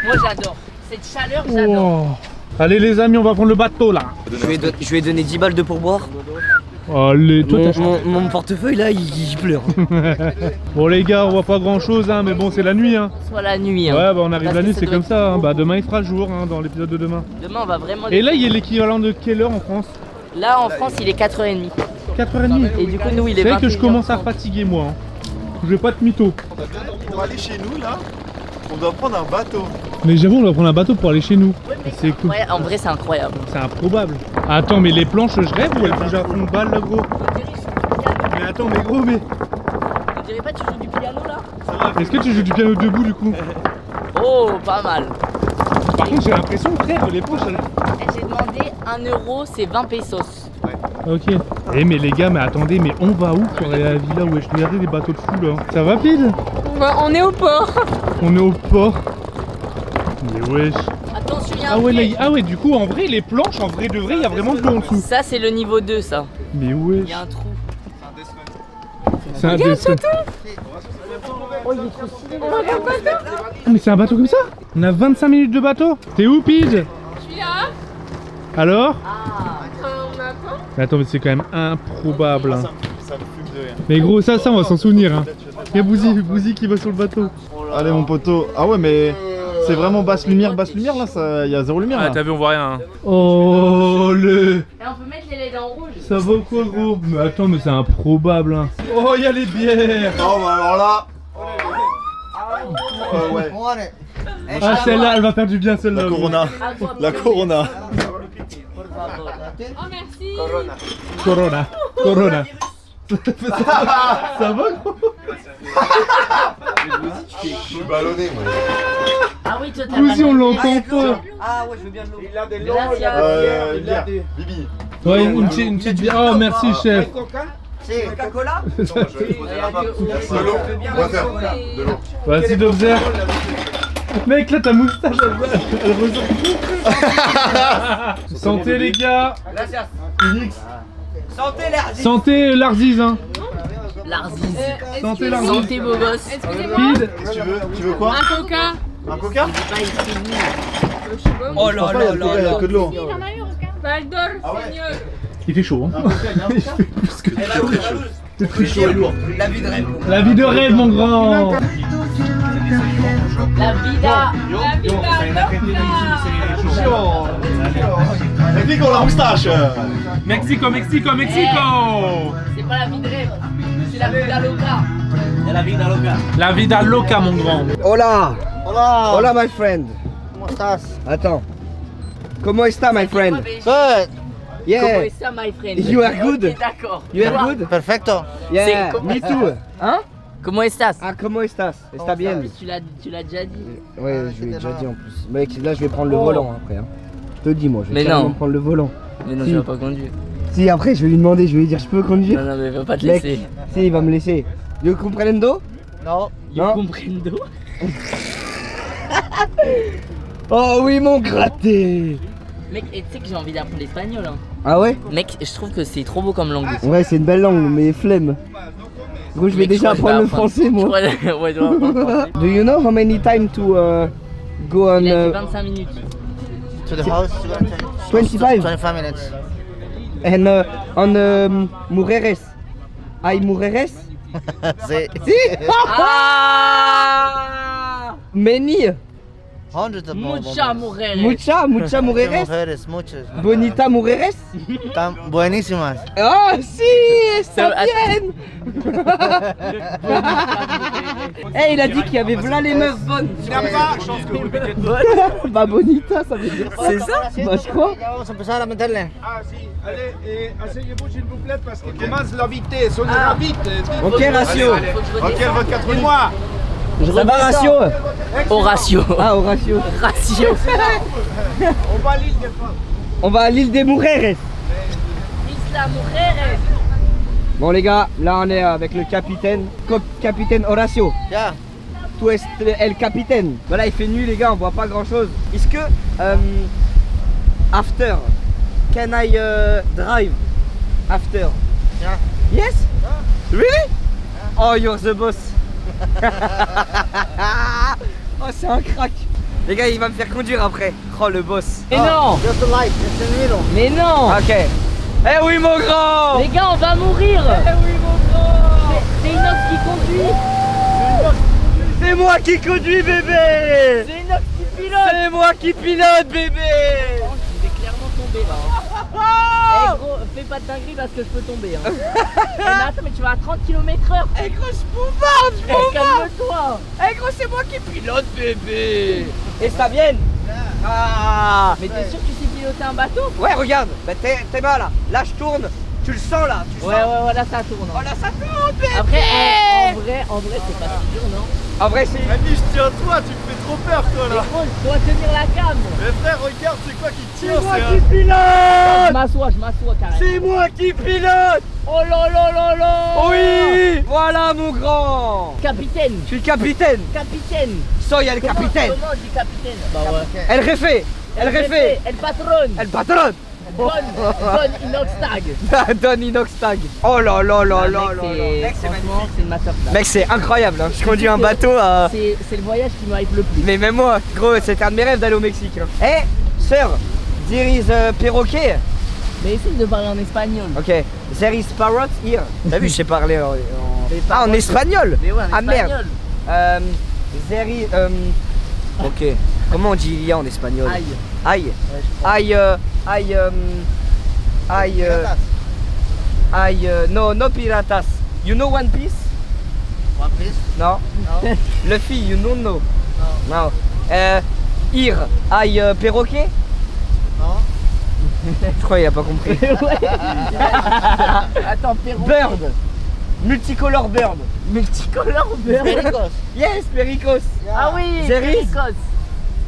Moi, j'adore. Cette chaleur, j'adore. Oh. Allez les amis, on va prendre le bateau là. Je lui ai donné 10 balles de pourboire. Allez, toi t'as Mon portefeuille là, il pleure. Bon les gars, on voit pas grand chose hein, mais bon c'est la nuit hein. Soit la nuit. Hein. Ouais bah on arrive Parce la que nuit, ça c'est doit comme être ça hein. beau. Bah demain il fera jour hein, dans l'épisode de demain. Demain, on va vraiment. Et là il y a l'équivalent de quelle heure en France? Là, en France, il est 4h30. 4h30. Et du coup, nous, il C'est est vrai que je 21h30. commence à fatiguer moi hein. Je vais pas te mytho. Pour aller chez nous là, on doit prendre un bateau. Mais j'avoue on va prendre un bateau pour aller chez nous. C'est cool. Ouais, en vrai, c'est incroyable. C'est improbable. Attends mais les planches je rêve ou elles bougent à fond de balle là gros? Mais attends mais gros mais... On dirait pas que tu joues du piano là? Est-ce que tu joues du piano debout du coup? Oh, pas mal. Par contre j'ai l'impression frère que les planches elles... Et j'ai demandé 1 euro, c'est 20 pesos. Ok. Eh mais les gars mais attendez mais on va où pour aller à la villa où je regardais des bateaux de fou là? Ça va pile? On est au port. On est au port. Mais wesh. Attention, il y a Ah un ouais, piège. ah ouais, du coup en vrai les planches en vrai de vrai il y a vraiment de l'eau en dessous. Ça, c'est le niveau 2, ça. Mais Il wesh. y a un trou. C'est un dessin. Oh, il est trop stylé. On va faire quoi ça? Ah, mais c'est un bateau comme ça? On a 25 minutes de bateau. T'es où Pide? Je suis là. Alors? On attend. Mais attends mais c'est quand même improbable. hein. Ça me fume de rien. Mais gros ça on va s'en souvenir hein. Il y a Bouzy qui va sur le bateau. Allez mon poteau. Ah ouais mais c'est vraiment basse lumière là, ça y a zéro lumière là. Ah, t'as vu, on voit rien. Hein. Oh le... Et on peut mettre les LED en rouge. Ça va quoi gros? Mais attends mais c'est improbable hein. Oh il y a les bières. Oh bah alors là. Ouais. Ah celle-là elle va faire du bien celle-là. La gros. Corona. La Corona. Oh merci. Corona. Ça va gros? Je suis ballonné moi. Ah oui, toi, t'as Bouzy pas on de- l'entend pas. Ah ouais, je veux bien de l'eau. Gracias. Bière. Bibi. Ouais une petite bière. Oh merci chef. C'est Coca-Cola. De l'eau. On va faire. De l'eau. Vas-y Dobzer. Mec là ta moustache elle ressort. Santé les gars. Phoenix. Santé Larziz hein. L'arziz. Santé Larziz. Santé, beau gosse. Excusez-moi. Pide. Tu veux quoi? Un coca. Un coca? Pas écrit nous. Je sais pas. Oh là là là Il y a là. que de l'eau. Val d'Or, Seigneur. Il fait chaud hein. Il fait plus que chaud. C'est très chaud et lourd. La vie de rêve. La vie de rêve mon grand. La vida. La vida Mexico la moustache. Mexico. C'est pas la vie de rêve. C'est la vida loca. La vida loca mon grand. Hola. Hola. Hola my friend. ¿Cómo estás? Attends. Comment está my friend? Good. Comment Yeah. est ça, my friend? You are good. Ok, d'accord. You are good? Perfecto. Yeah. C'est comment- Me too. Hein? Comment estás? Ah comment estás? Está bien? Tu l'as déjà dit. Ouais, je l'ai déjà dit en plus. Mec, là je vais prendre le volant après. Hein. Je te le dis moi, je vais Mais carrément non. prendre le volant. Mais non, Si. tu vas pas conduire. Si après je vais lui demander, je vais lui dire je peux conduire. Non, non, mais il va pas te Mec, laisser. si il va me laisser. Yo comprendo? Non. Yo Non. comprendo. Oh oui, mon gratté. Mec, et tu sais que j'ai envie d'apprendre l'espagnol. Hein. Ah ouais? Mec, je trouve que c'est trop beau comme langue. Ouais, c'est une belle langue, mais flemme. Gros, je vais déjà apprendre le français, moi. Ouais, je vais apprendre le français. Do you know how many time to go on... Il a dit 25 minutes. To the house, 25? 25 minutes. And on Mujeres. Hay Mujeres? See? Si? Ah! Many? Hundreds of Mucha mujeres. Mucha Mujeres? mujeres, muchas. Bonita Mujeres? Están buenísimas. Ah, si! Ça vient! Eh, il a dit qu'il y avait plein les meufs bonnes. Bah, bonita, ça veut dire ça. C'est ça? Bah, je crois. Vamos a empezar a meterle. Ah si, allez, asseyez-vous s'il vous plaît parce qu'il commence l'invité, sonnez-la vite. Ok, ratio. Ok, votre 4 mois. Ça va, ratio? Horatio. Ah, Horatio. Ratio. On va à l'île des femmes. On va à l'île des Mujeres. Isla Mujeres. Bon, les gars, là, on est avec le capitaine. Capitaine Horatio. Ya. Tu es el capitaine. Voilà, il fait nuit, les gars, on voit pas grand chose. Est-ce que, after, can I drive after? Yeah. Yes? Really? Oh, you're the boss. Oh, c'est un crack. Les gars, il va me faire conduire après. Oh, le boss. Mais non. Just the light, just in the middle. Mais non. Ok. Eh oui, mon grand. Les gars, on va mourir. Eh oui, mon grand. C'est Inox qui conduit. C'est moi qui conduis, bébé. C'est Inox qui pilote. C'est moi qui pilote, bébé. Je vais clairement tomber là. Eh gros, fais pas de dinguerie parce que je peux tomber. Hein. Eh, mais attends, mais tu vas à 30 km/h. Eh gros, je pouvarde, je pouvarde. Calme-toi. Eh gros, c'est moi qui pilote, bébé. Et ça vient. Ah. Mais t'es sûr que tu sais piloter un bateau? Ouais, regarde, bah, t'es mal là. Là, je tourne. Tu le sens là. Tu Ouais, sens. ouais, là ça tourne. Oh là, ça tourne, bébé. Après, en vrai, c'est pas si dur, non? En vrai, c'est. Annie, je tiens à toi, tu me fais trop peur, toi Mais là. gros, je dois tenir la cam. Mais frère, regarde, c'est quoi qui tire? C'est moi c'est qui un- pilote. Je m'assois carrément. C'est moi qui pilote. Oh là là là là. Oui. Voilà, mon grand. Capitaine. Je suis le capitaine. Capitaine. Soy el capitaine. Comment on dit capitaine? Bah ouais. Elle refait. Elle refait. El patron. Elle patronne. Don Inox Tag. Don Inox Tag. Oh là là là là là. Mec, franchement, c'est une masterclass. Mec, c'est incroyable. Hein. Je conduis un bateau à. C'est le voyage qui me hype le plus. Mais même moi, gros, c'était un de mes rêves d'aller au Mexique. Hein. Eh, sœur, there is a perroquet. Mais essaye de parler en espagnol. Ok, there is parrot here. T'as vu, je sais parler en. Ah, en espagnol. Mais ouais, en Ah merde. espagnol. There is. Ok. Comment on dit il y a en espagnol? Aïe. Aïe. Aïe. No, no piratas. You know One Piece? One Piece? No. Luffy, you don't know? No. Here, aïe, perroquet? No. Je crois qu'il a pas compris. Attends, perroquet. Bird. Multicolor bird. Multicolore bird. Pericos. Yes, pericos. Ah oui, There is. Pericos.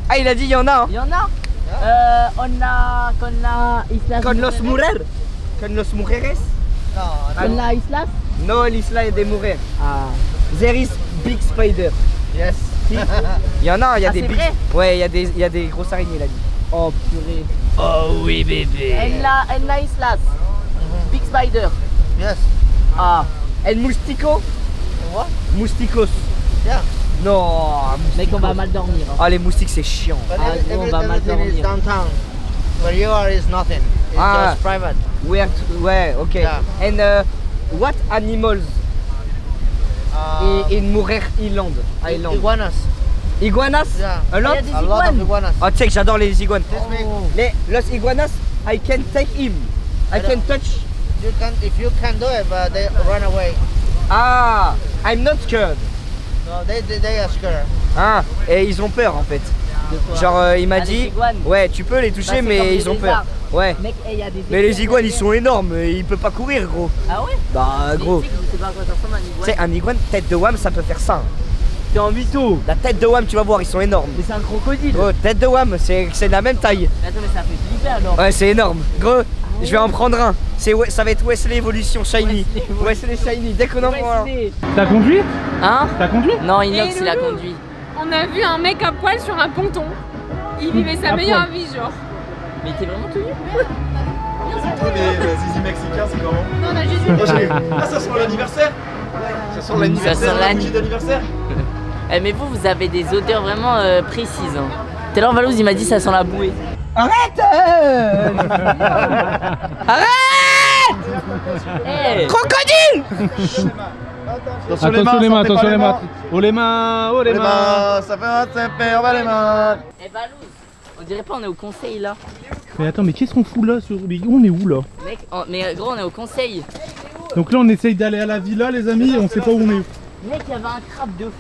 Ah, il a dit il y en a. Hein. Il y en a? On a Islas Con los murer. Con los mujeres. No, Con la Islas? No, l'isla de murer. Ah. There is big spider. yes. Si. Il y en a, il y a Ah, des c'est big. vrai? Ouais, il y a des grosses araignées, il a dit. Oh purée. Oh oui, bébé. En la Islas. Big Spider. Yes. Ah. El mustico. What? Mousticos. Yeah. Non. Mec, on va mal dormir. Hein. Ah, les moustiques, c'est chiant. But Ah, gros, on va mal everything is dormir. downtown. Where you are is nothing. It's Ah. just private. Ouais, ok. Yeah. And what animals in Murer Island? Iguanas. Iguanas? Yeah. A lot? Il y a des A lot of iguanes. iguanas. Oh, check, j'adore les iguanes. This big. Los iguanas, I can take him. I can touch. You can, if you can do it, but they run away. Ah, I'm not scared. No, they are scared. Ah, et ils ont peur en fait. De quoi? Genre, il m'a Ah, les dit, iguanes. ouais, tu peux les Bah, toucher, c'est comme mais les ils ont peur. lézards. Ouais. Mec, il y a des Mais les éclairs iguanes, ils derrière. sont énormes, il peut pas courir, gros. Ah ouais? Bah, Mais gros. tu sais que je sais pas à quoi ça ressemble un Tu iguane. sais, un iguane, tête de wham, ça peut faire ça. T'es en mytho. La tête de wham, tu vas voir, ils sont énormes. Mais c'est un crocodile. Gros, tête de wham, c'est de la même taille. Mais attends, mais ça fait flipper alors. Ouais, c'est énorme. Gros, je vais en prendre un. Ça va être Wesley Evolution Shiny. Wesley Shiny, dès qu'on en prend un. Wesley. T'as conduit? Hein? T'as conduit? Non, Inox, Et il a Loulou. conduit. On a vu un mec à poil sur un ponton. Il vivait sa meilleure vie, genre. Mais t'es vraiment tenu? Les zizi mexicains, c'est comment? Non, on a juste Ah, ça sent l'anniversaire. Ça sent Ça l'anniversaire, sent la bougie d'anniversaire. Eh, mais vous avez des odeurs vraiment précises. Hein. Tout à l'heure, Valouz, il m'a dit ça sent la bouée. Arrête Arrête hey. Crocodile. Attention les mains, attention les mains. Oh les mains, oh les mains. Ça fait un tempé, on va les mains. Eh, Valouz, on dirait pas on est au conseil là. Mais attends, mais qu'est-ce qu'on fout là sur les... On est où là? Mec, mais gros, on est au conseil. Donc là on essaye d'aller à la villa les amis et on sait pas où on est. Mec, il y avait un crabe de fou.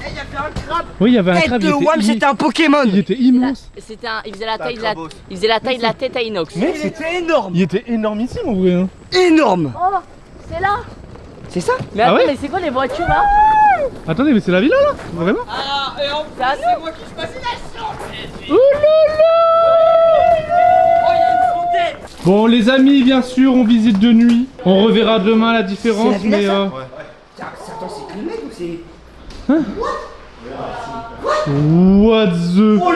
Eh, il y avait un crabe. Oui, il y avait un crabe. C'était un Pokémon. Il était immense. Il faisait la taille de la tête à Inox. Mais c'était énorme. Il était énormissime en vrai. Hein. Énorme. Oh, c'est là. C'est ça? Mais attends, ouais mais c'est quoi les voitures là? Attendez, mais c'est la villa là? Vraiment? Ah, et en plus, c'est moi qui choisis la chambre. Oh là là. Oh, il y a une fontaine. Bon les amis, bien sûr, on visite de nuit. On reverra demain la différence, C'est la villa, mais Attends, c'est que le mec ou c'est... what the fuck?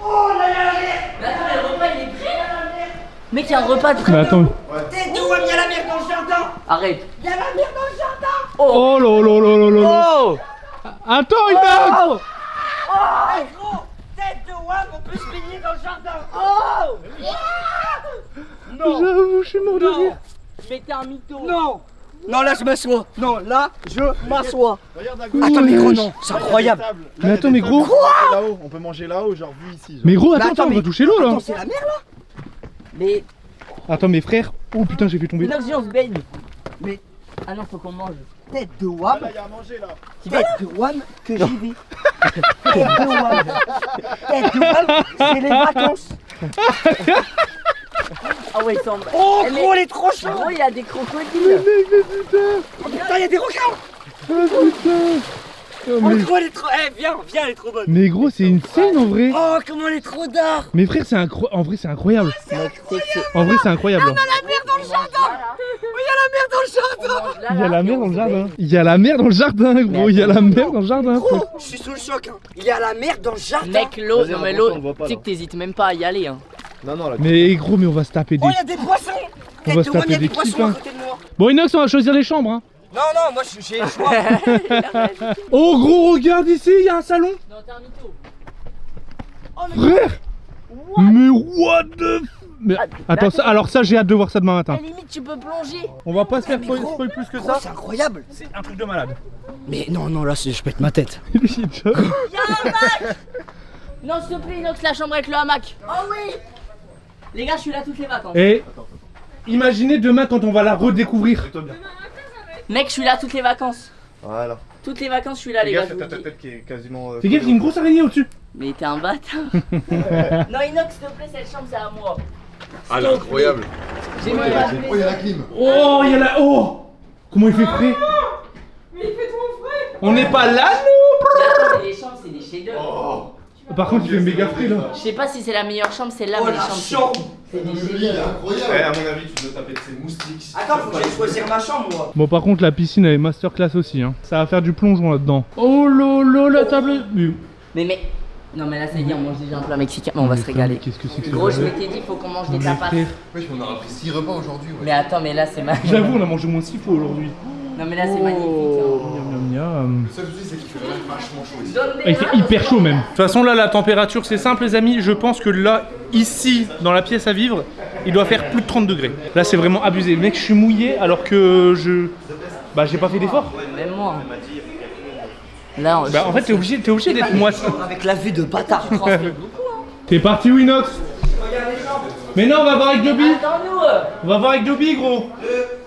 Oh là là. Mais attends, le repas il est prêt. Mec, il y a un repas de prêt. Mais attends. Tête de Wam, il y a la merde dans le jardin. Arrête. Il y a la merde dans le jardin. Oh là là là là là. Oh. Attends, il m'a... Oh, gros. Tête de Wam, on peut se baigner dans le jardin. Oh. J'avoue, je suis mort de rire. Mais t'es un mytho. Non. Non, là je m'assois. Non, là je m'assois. Regarde à gauche. Attends, mais gros, non, c'est incroyable. Mais attends, mais gros. Là-haut, on peut manger là-haut, genre vu ici. Genre. Mais gros, attends, attends, on va mais- toucher l'eau là. Attends, c'est la mer là. Mais Attends, mes frères. Oh putain, j'ai fait tomber. Inox, viens, on se baigne. Mais- Ah non, faut qu'on mange. Tête de Wam. Là, il y a à manger là. Tête de Wam que j'y vais. Tête de Wam. Tête de Wam, c'est les vacances. Ah ouais, il semble. Oh, Eh, gros, elle est trop chaude. Gros, il y a des crocodiles. Oh putain, il y a des requins. Oh putain. Oh, Oh, mais... gros, elle est trop. Eh, viens, elle est trop bonne. mais gros, c'est une scène en vrai. Oh, comment elle est trop d'art. Mes frères, c'est en vrai, c'est incroyable. Mec, tu sais que c'est- En vrai, c'est incroyable. La mer dans le jardin. Oh, il y a la mer dans le jardin. Il y a la mer dans le jardin. Il y a la mer dans le jardin, gros. Il y a la mer dans le jardin. Gros, je suis sous le choc. Hein. Il y a la mer dans le jardin. Mec, l'eau, Vas-y, non mais attention, l'eau, on voit pas, tu sais là. que t'hésites même pas à y aller. Hein. Non, non, là. Mais gros, mais on va se taper des... Oh, il y a des poissons. On va Tête se de Wam, il y taper a des des poissons kiffins. à côté de moi. Bon, Inox, on va choisir les chambres. Hein. Non, non, moi j'ai le choix. Oh gros, regarde ici, il y a un salon. Non, t'es un mytho. Frère. Mais what the... Mais attends, ça, alors ça, j'ai hâte de voir ça demain matin. À la limite, tu peux plonger. On va pas se faire mais spoil gros, plus que Gros, ça. c'est incroyable. C'est un truc de malade. Mais non, non, là je pète ma tête. Y'a un hamac. Non, s'il te plaît, Inox, la chambre avec le hamac. Oh oui. Les gars, je suis là toutes les vacances. Et imaginez demain quand on va la redécouvrir. Mec, je suis là toutes les vacances. Voilà. Toutes les vacances, je suis là, les gars. je vous le dis. tête qui est quasiment. Fais gaffe, il y a une grosse araignée au-dessus. Mais t'es un bâtard. Non, Inox, s'il te plaît, cette chambre, c'est à moi. Ah, elle est incroyable. J'ai même pas Oh, il y a la clim. Oh, il y a la... Oh. Comment il fait frais. Mais il fait trop frais. On n'est pas là, nous. Mais attends, mais les chambres, c'est des chefs-d'œuvre. Par contre, il fait méga frais là. Je sais pas si c'est la meilleure chambre, celle-là, Oh, mais les la chambres, chambre. c'est des Il est chefs-d'œuvre. incroyable. À mon avis, tu dois taper de ces moustiques. Attends, faut que j'aille choisir ma chambre moi. Bon, par contre, la piscine elle est masterclass aussi. Hein. Ça va faire du plongeon là-dedans. Oh lolo, la table. Mais. Non, mais là, ça y est, on mange déjà un plat mexicain, mais on va se Putain, régaler. Qu'est-ce que c'est que ce Gros, je bordel. m'étais dit, faut qu'on mange Oh, des mes tapas. frères. Wesh, on aura pris 6 repas aujourd'hui. Mais attends, mais là, c'est magnifique. J'avoue, on a mangé moins 6 fois aujourd'hui. Non, mais là, c'est magnifique. Miam, miam, miam. Le seul souci, c'est qu'il fait vraiment vachement chaud ici. Donne des Ah, il fait mains, hyper parce que- chaud même. De toute façon là la température c'est simple les amis, je pense que là, ici, dans la pièce à vivre, il doit faire plus de 30 degrés. Là c'est vraiment abusé. Mec je suis mouillé alors que bah j'ai pas fait d'effort. Même moi. Là, Bah en fait t'es obligé d'être moitié. Avec la vue de bâtard. T'es parti où Inox? Mais non on va voir avec Dobby. Attends-nous. On va voir avec Dobby gros.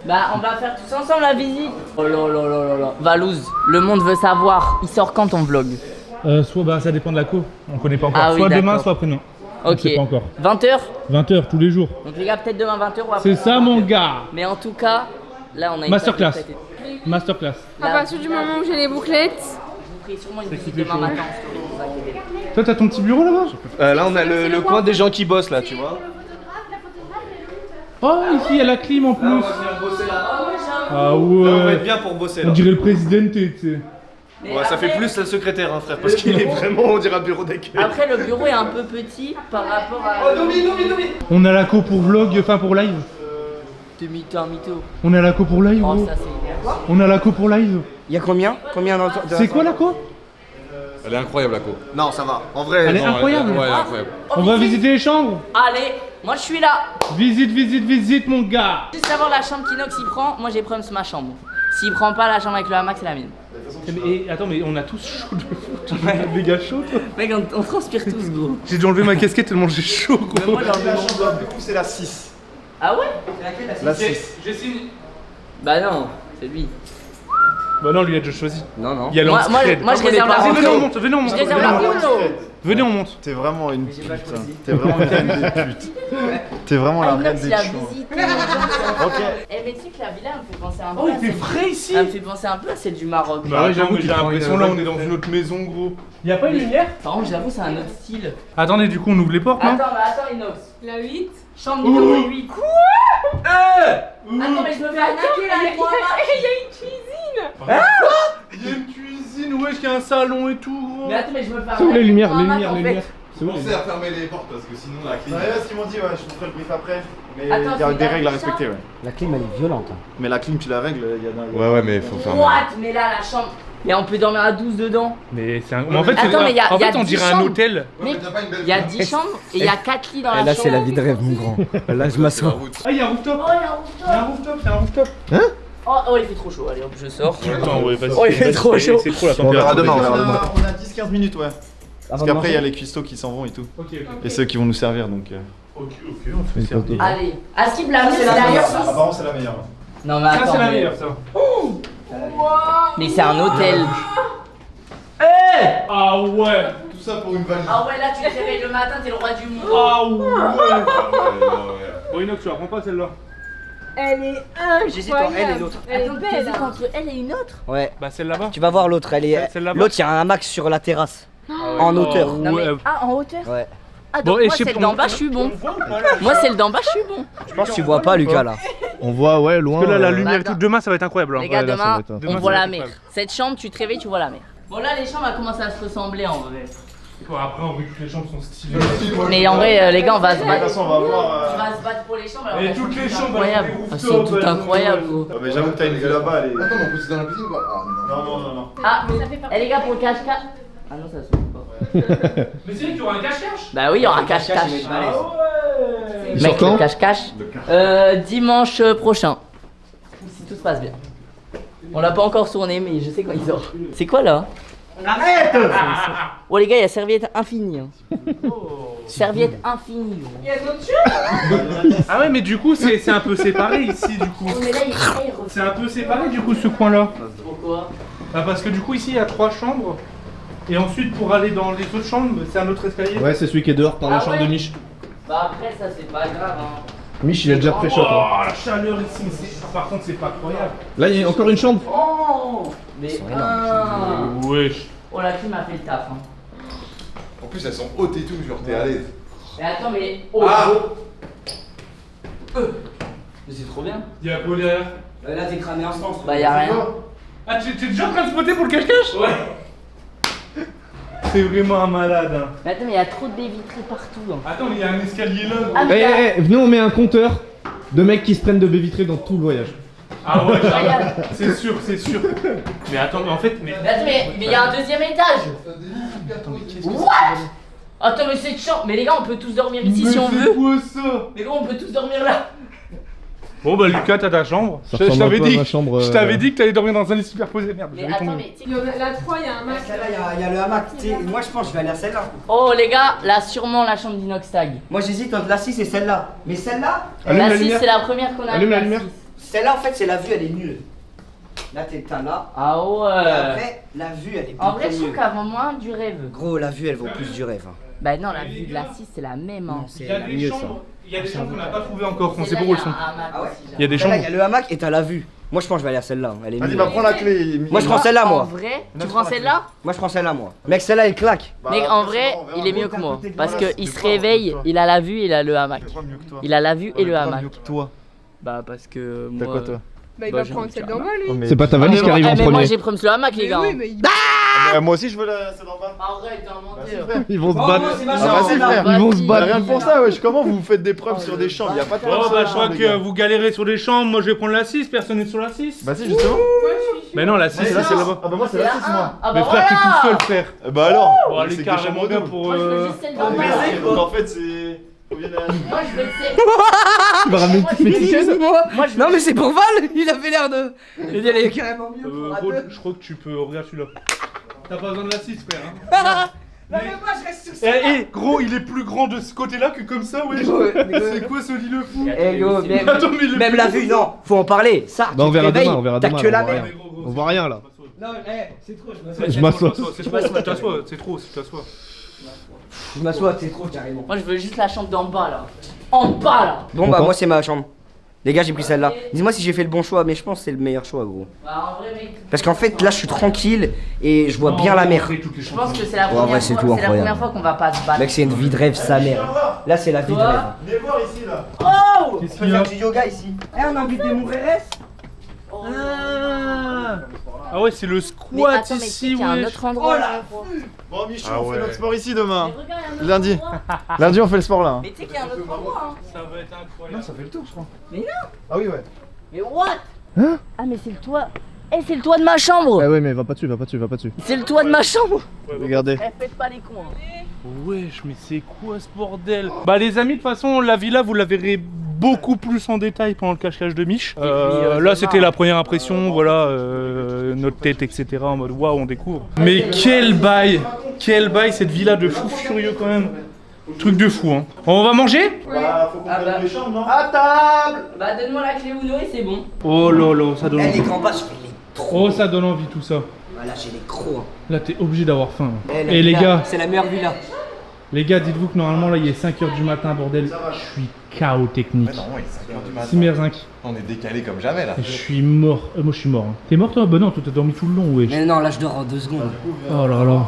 Bah, on va faire tous ensemble la visite. Oh là là là là là. Valouz, le monde veut savoir. Il sort quand ton vlog? Soit bah ça dépend de la co, on connaît pas encore. Ah oui, soit demain, d'accord. soit après-demain. On Ok. sait pas encore. 20h. 20h tous les jours. Donc les gars, peut-être demain 20h ou après. C'est ça mon gars. Mais en tout cas, là on a une Masterclass. table de Masterclass. À partir du moment où j'ai les bouclettes. Je vous ferai sûrement une C'est visite qui fait demain chaud. matin. Ne vous inquiétez pas. Toi t'as ton petit bureau là-bas? Là, on a le coin des gens qui bossent là, tu vois. Oh ici il y a la clim en plus. venir bosser là. Ah Là, on va ouais. être bien pour bosser On là. dirait le président, tu sais. Ouais, ça fait plus la secrétaire, hein, frère, parce qu'il est vraiment, on dirait un bureau d'accueil. Après, le bureau est un peu petit par rapport à. On a la co pour vlog, enfin pour live. De mytho en mytho. On a la co pour live. Oh, gros. ça c'est. On a la co pour live. Il y a combien dans C'est quoi la co? Elle est incroyable la co. Non, ça va. En vrai, Elle est Non, incroyable. Ouais, elle est incroyable. On va visiter les chambres. Allez, moi je suis là. Visite mon gars. Juste savoir la chambre qu'Inox il prend, moi j'ai problème sur ma chambre. S'il prend pas la chambre avec le hamac, c'est la mienne. Et attends, mais on a tous chaud de fou. On a des gars chauds, toi. Mec, on transpire tous, gros. J'ai dû enlever ma casquette tellement j'ai chaud, Mais gros. moi, j'ai enlevé mon job. du coup, c'est la 6. Ah ouais? La 6. J'ai signé. Bah non, c'est lui. Bah non, lui il a déjà choisi. Non. Il y a Moi, l'entrée. je réserve la Venez, on Bruno. monte, venez, on monte. Je réserve la Bruno. Venez, on monte. T'es vraiment une pute. T'es vraiment une reine des putes. T'es vraiment la reine Inox, des il a chouans. visité. Ok. Eh, mais tu sais que la villa, elle me fait penser un peu. Oh, à il fait celle- frais ici. Elle me fait penser un peu à celle du Maroc. Bah ouais, j'avoue, j'ai l'impression là, on est dans une autre maison, gros. Y'a pas une lumière? Par contre, j'avoue, c'est un autre style. Attendez, du coup, on ouvre les portes, non? Attends, Inox. La 8. Chambre numéro 8. Quoi? Attends, mais je me fais arnaquer là avec moi. Il y a une cuisine. Il y a une cuisine, wesh, il y a un salon et tout, gros. Mais attends, mais je me fais C'est où les lumières, avec moi, les en lumières? fait. C'est où les Pensez à fermer les portes parce que sinon la clim. C'est ce qu'ils m'ont dit, ouais, je vous ferai le brief après. Mais Attends, il y a c'est des la règles à chambre. respecter, ouais. La clim elle est violente. Hein. Mais la clim, tu la règles, il y a d'un. Ouais, mais faut fermer. What? Mais là, la chambre. Mais on peut dormir à 12 dedans. Mais c'est un. Mais en fait, Attends, mais y a- en y a fait, on 10 dirait un chambres. hôtel. Mec, il y a 10 chambres et il y a 4 lits dans la Et chambre. là c'est la vie de rêve mon grand. Là je m'assois. Ah, il y a un rooftop. Oh, il y a un rooftop. Il y a un rooftop, c'est un rooftop. Oh, il fait trop chaud. Allez, hop, je sors. Attends, ouais, vas-y. Oh, il fait trop chaud. C'est trop la On verra température. demain, on verra demain. On a 10-15 minutes, ouais. Parce Avant de qu'après, il y a manger. les cuistots qui s'en vont et tout. Ok, Et ceux qui vont nous servir, donc. ok, on se fait servir. Allez. À ce qui la mieux, c'est derrière. Apparemment, c'est la meilleure. Non, mais Ça, attends. c'est la mais- meilleure, ça. Mais c'est un hôtel. Ah ouais. Tout ça pour une valise. Ah ouais, là, tu te réveilles le matin, t'es le roi du monde. Ah ouais. Bon, Inox, tu la prends pas celle-là? Elle est J'hésite entre elle et l'autre. Elle est Attends, belle. t'hésites hein. entre elle et une autre. Ouais. Bah, celle là-bas. Tu vas voir l'autre, elle est. Celle là-bas. L'autre il y a un hamac sur la terrasse. En hauteur. Oh, Non, mais... ouais. Ah, en hauteur. Ouais. Ah, donc Bon, et moi, je sais celle pas- d'en bas, je suis bon. Moi, celle d'en bas, je suis bon. Je pense que tu vois pas Lucas là. On voit, ouais, loin. Parce que là, la lumière et Attends. tout, demain, ça va être incroyable. hein. Les gars, Ouais, là, ça va demain, être- on demain, voit ça va la être mer. incroyable. Cette chambre, tu te réveilles, tu vois la mer. Bon, là, les chambres, elles commencent à se ressembler en vrai. Bon, après, en vrai, toutes les chambres sont stylées. Mais en vrai, les gars, on va se De toute battre. façon, on va voir. On va se battre pour les chambres. alors Et elles toutes sont les toutes chambres, incroyables. elles ont des Ah, c'est rooftops, tout elles ont- incroyable, gros. Ah, mais j'avoue que t'as une vue là-bas, elle est. Attends, mais on peut se dans la piscine quoi? Ah, Non, non, non, non. Ah, mais les gars, pour le cache-cache. Ah non, ça se trouve pas. Mais c'est vrai qu'il y aura un cache-cache. Bah oui, il y aura un cache-cache. Ouais. Mec, le cache-cache. Dimanche prochain. Si tout se passe bien. On l'a pas encore tourné, mais je sais quand il sort. C'est quoi là? Arrête. Oh les gars, il y a serviette infinie. Hein. Serviette infinie. Gros. Il y a d'autres choses. Ah ouais, mais du coup, c'est un peu séparé ici, du coup. Oh, mais là, il est très C'est un peu séparé, du coup, ce coin-là. Pourquoi? Bah, parce que du coup, ici, il y a 3 chambres. Et ensuite, pour aller dans les autres chambres, c'est un autre escalier. Ouais, c'est celui qui est dehors par la Ah chambre ouais. de Mich. Bah après, ça c'est pas grave. Hein. Mich, il a déjà pré-shot. Oh, Hein. la chaleur ici, par contre, c'est pas incroyable. Là, il y a encore une chambre. Oh mais Wesh. Oh, la clim a fait le taf. Hein. En plus, elles sont hautes et tout, genre t'es à l'aise. Mais attends, mais. Oh, Ah. Mais c'est trop bien. Y'a quoi derrière? Là t'es cramé instant. Bah y'a rien. Ah, t'es déjà en train de spotter pour le cache-cache? Ouais. C'est vraiment un malade. Hein. Mais attends, mais y'a trop de baies vitrées partout. Hein. Attends, mais il y a un escalier là. Ah, Eh, mais y'a- eh, venez, on met un compteur de mecs qui se prennent de baies vitrées dans tout le voyage. Ah ouais, Regarde. c'est sûr, c'est sûr. Mais attends, mais en fait, mais. Mais attends, mais y'a un deuxième étage. What? Attends, mais cette chambre. Mais les gars, on peut tous dormir ici si on veut. C'est quoi ça? Les gars, on peut tous dormir là. Bon bah Lucas, t'as ta chambre. Ça Je ressemble un t'avais peu à dit, ma chambre, je t'avais dit que t'allais dormir dans un lit superposé. Merde, Mais j'avais attends, tombé. mais. Il y en a- La 3, il y a un max. Celle-là, il y a le hamac. Tu sais, moi je pense que je vais aller à celle-là. Oh les gars, là sûrement la chambre d'Inox Tag. Moi j'hésite entre la 6 et celle-là. Mais celle-là, Allume La la 6 lumière. c'est la première qu'on a. Allume la vue, lumière. 6. celle-là en fait c'est la vue, elle est nulle. Là t'es là. Ah Et ouais. après, la vue elle est En beaucoup vrai, je trouve mieux. qu'avant moins du rêve. Gros, la vue elle vaut plus du rêve. Hein. Bah non, la vue de la 6 c'est la même. Hein. Non, c'est Il y a la des mieux ça. chambres, il y a des chambres qu'on n'a pas trouvées encore, on Et sait là, pas où y elles a sont. un hamac Ah ouais. aussi, Il y a des Celle-là, chambres. il y a le hamac et t'as la vue. Moi je pense que je vais aller à celle-là. Elle est Vas-y, mieux. va prendre la clé. Moi je prends celle-là En moi. vrai, tu prends celle-là? Moi je prends celle-là moi. Mec, celle-là elle claque. Mec, en vrai, il est mieux que moi. Parce qu'il se réveille, il a la vue, il a le hamac. mieux que toi. Il a la vue et le hamac. mieux que toi. Bah parce que T'as moi. quoi toi Bah, il Bah, va j'ai prendre envie de celle faire d'en bas, lui. C'est pas ta Ah, valise mais qui arrive en moi premier. j'ai promis le hamac les Mais gars. oui, hein. mais il. Moi aussi je veux la celle d'en bas. Arrête, t'as inventé. Ils vont se Oh, battre. moi, c'est ma Ah chambre, vas-y là. frère. Ils vont se Bah, battre. rien que pour ça wesh, comment vous faites des preuves sur des chambres? Y'a pas de preuves Oh sur bah les je crois chambres, que les gars. vous galérez sur les chambres, moi je vais prendre la 6, personne n'est sur la 6. Bah si justement. Mais non, la 6 c'est là-bas. Ah bah moi c'est la 6 moi. Ah Mais bah frère, t'es voilà. tout seul frère. Bah alors. Bon, allez C'est que carrément chambre bien double. pour... Moi je veux juste celle d'en bas. Donc en fait c'est. Faut bien aller- Moi je veux celle. Tu vas ramener une petite mexicaine. Moi je Non, mais c'est pour Val, il avait l'air de. Il est carrément mieux pour Rod, deux. je crois que tu peux... Regarde celui-là. T'as pas besoin de la 6 frère hein. Non, mais moi je reste sur ça. Eh gros, il est plus grand de ce côté-là que comme ça ouais. C'est quoi ce lit le fou? Eh go, même, Attends, mais il est même plus la grand. vue, non, faut en parler. Ça, Bah on verra réveilles, demain, on verra t'as demain. que la on voit mer. rien. On voit rien là. Non, c'est trop, Je m'assois. C'est trop, tu t'assois, c'est trop, tu t'assois. Je m'assois, c'est trop carrément. Moi je veux juste la chambre d'en bas là. En bas là. Bon, bah, moi c'est ma chambre. Les gars, j'ai pris celle-là. Dis-moi si j'ai fait le bon choix, mais je pense que c'est le meilleur choix, gros. Bah en vrai mec. Parce qu'en fait, là, je suis tranquille et je vois bien la mer. Je pense que c'est la Ouais, première ouais, c'est fois, tout c'est la incroyable. première fois qu'on va pas se battre. Mec, c'est une vie de rêve, sa mère. Là, c'est la vie de Toi rêve. Venez voir ici là. Oh Qu'est-ce Je qu'il peux y a faire du yoga ici. Eh, on a envie de démourir. Ah ouais, c'est le Mais squat attends, mais ici, il y a un ouais. autre endroit. Oh la Bon Michou, Ah on fait ouais. notre sport ici demain. Mais regarde, il y a un autre Lundi. endroit. Lundi on fait le sport là. hein. Mais tu sais qu'il y a un autre endroit hein. Ça va être incroyable. Non ça fait le tour je crois. Mais non. Ah oui ouais. Mais what? Ah mais c'est le toit. Eh c'est le toit de ma chambre. Ah ouais, mais va pas dessus, va pas dessus, va pas dessus. C'est le toit de ma chambre. Regardez. Eh faites pas les cons. Hein. Wesh, mais c'est quoi ce bordel? Bah les amis, de toute façon, la villa, vous la verrez beaucoup plus en détail pendant le cache-cache de Mich. Là, c'était la première impression, voilà, notre tête, etc. En mode waouh, on découvre. Mais quel bail cette villa de fou furieux quand même. Truc de fou, hein. On va manger? Bah faut qu'on Ah, prenne bah. les chambres non? À table. Bah donne-moi la clé Uno et c'est bon. Oh là là, ça donne Eh, les envie. grands bas, je fais les trop. Oh, ça donne envie tout ça. Voilà, j'ai les crocs. hein. Là, t'es obligé d'avoir faim. Eh, la Et les villa, gars, c'est la meilleure villa. les gars, dites-vous que normalement, là, il est 5h du matin, bordel. Je suis KO technique. Mais non, il est 5h du matin. 6h05. On est décalé comme jamais là. Je suis mort. Moi, je suis mort. Hein. T'es mort, toi? Bah non, toi, t'as dormi tout le long, wesh. Mais non, là, je dors en 2 secondes. Oh là là.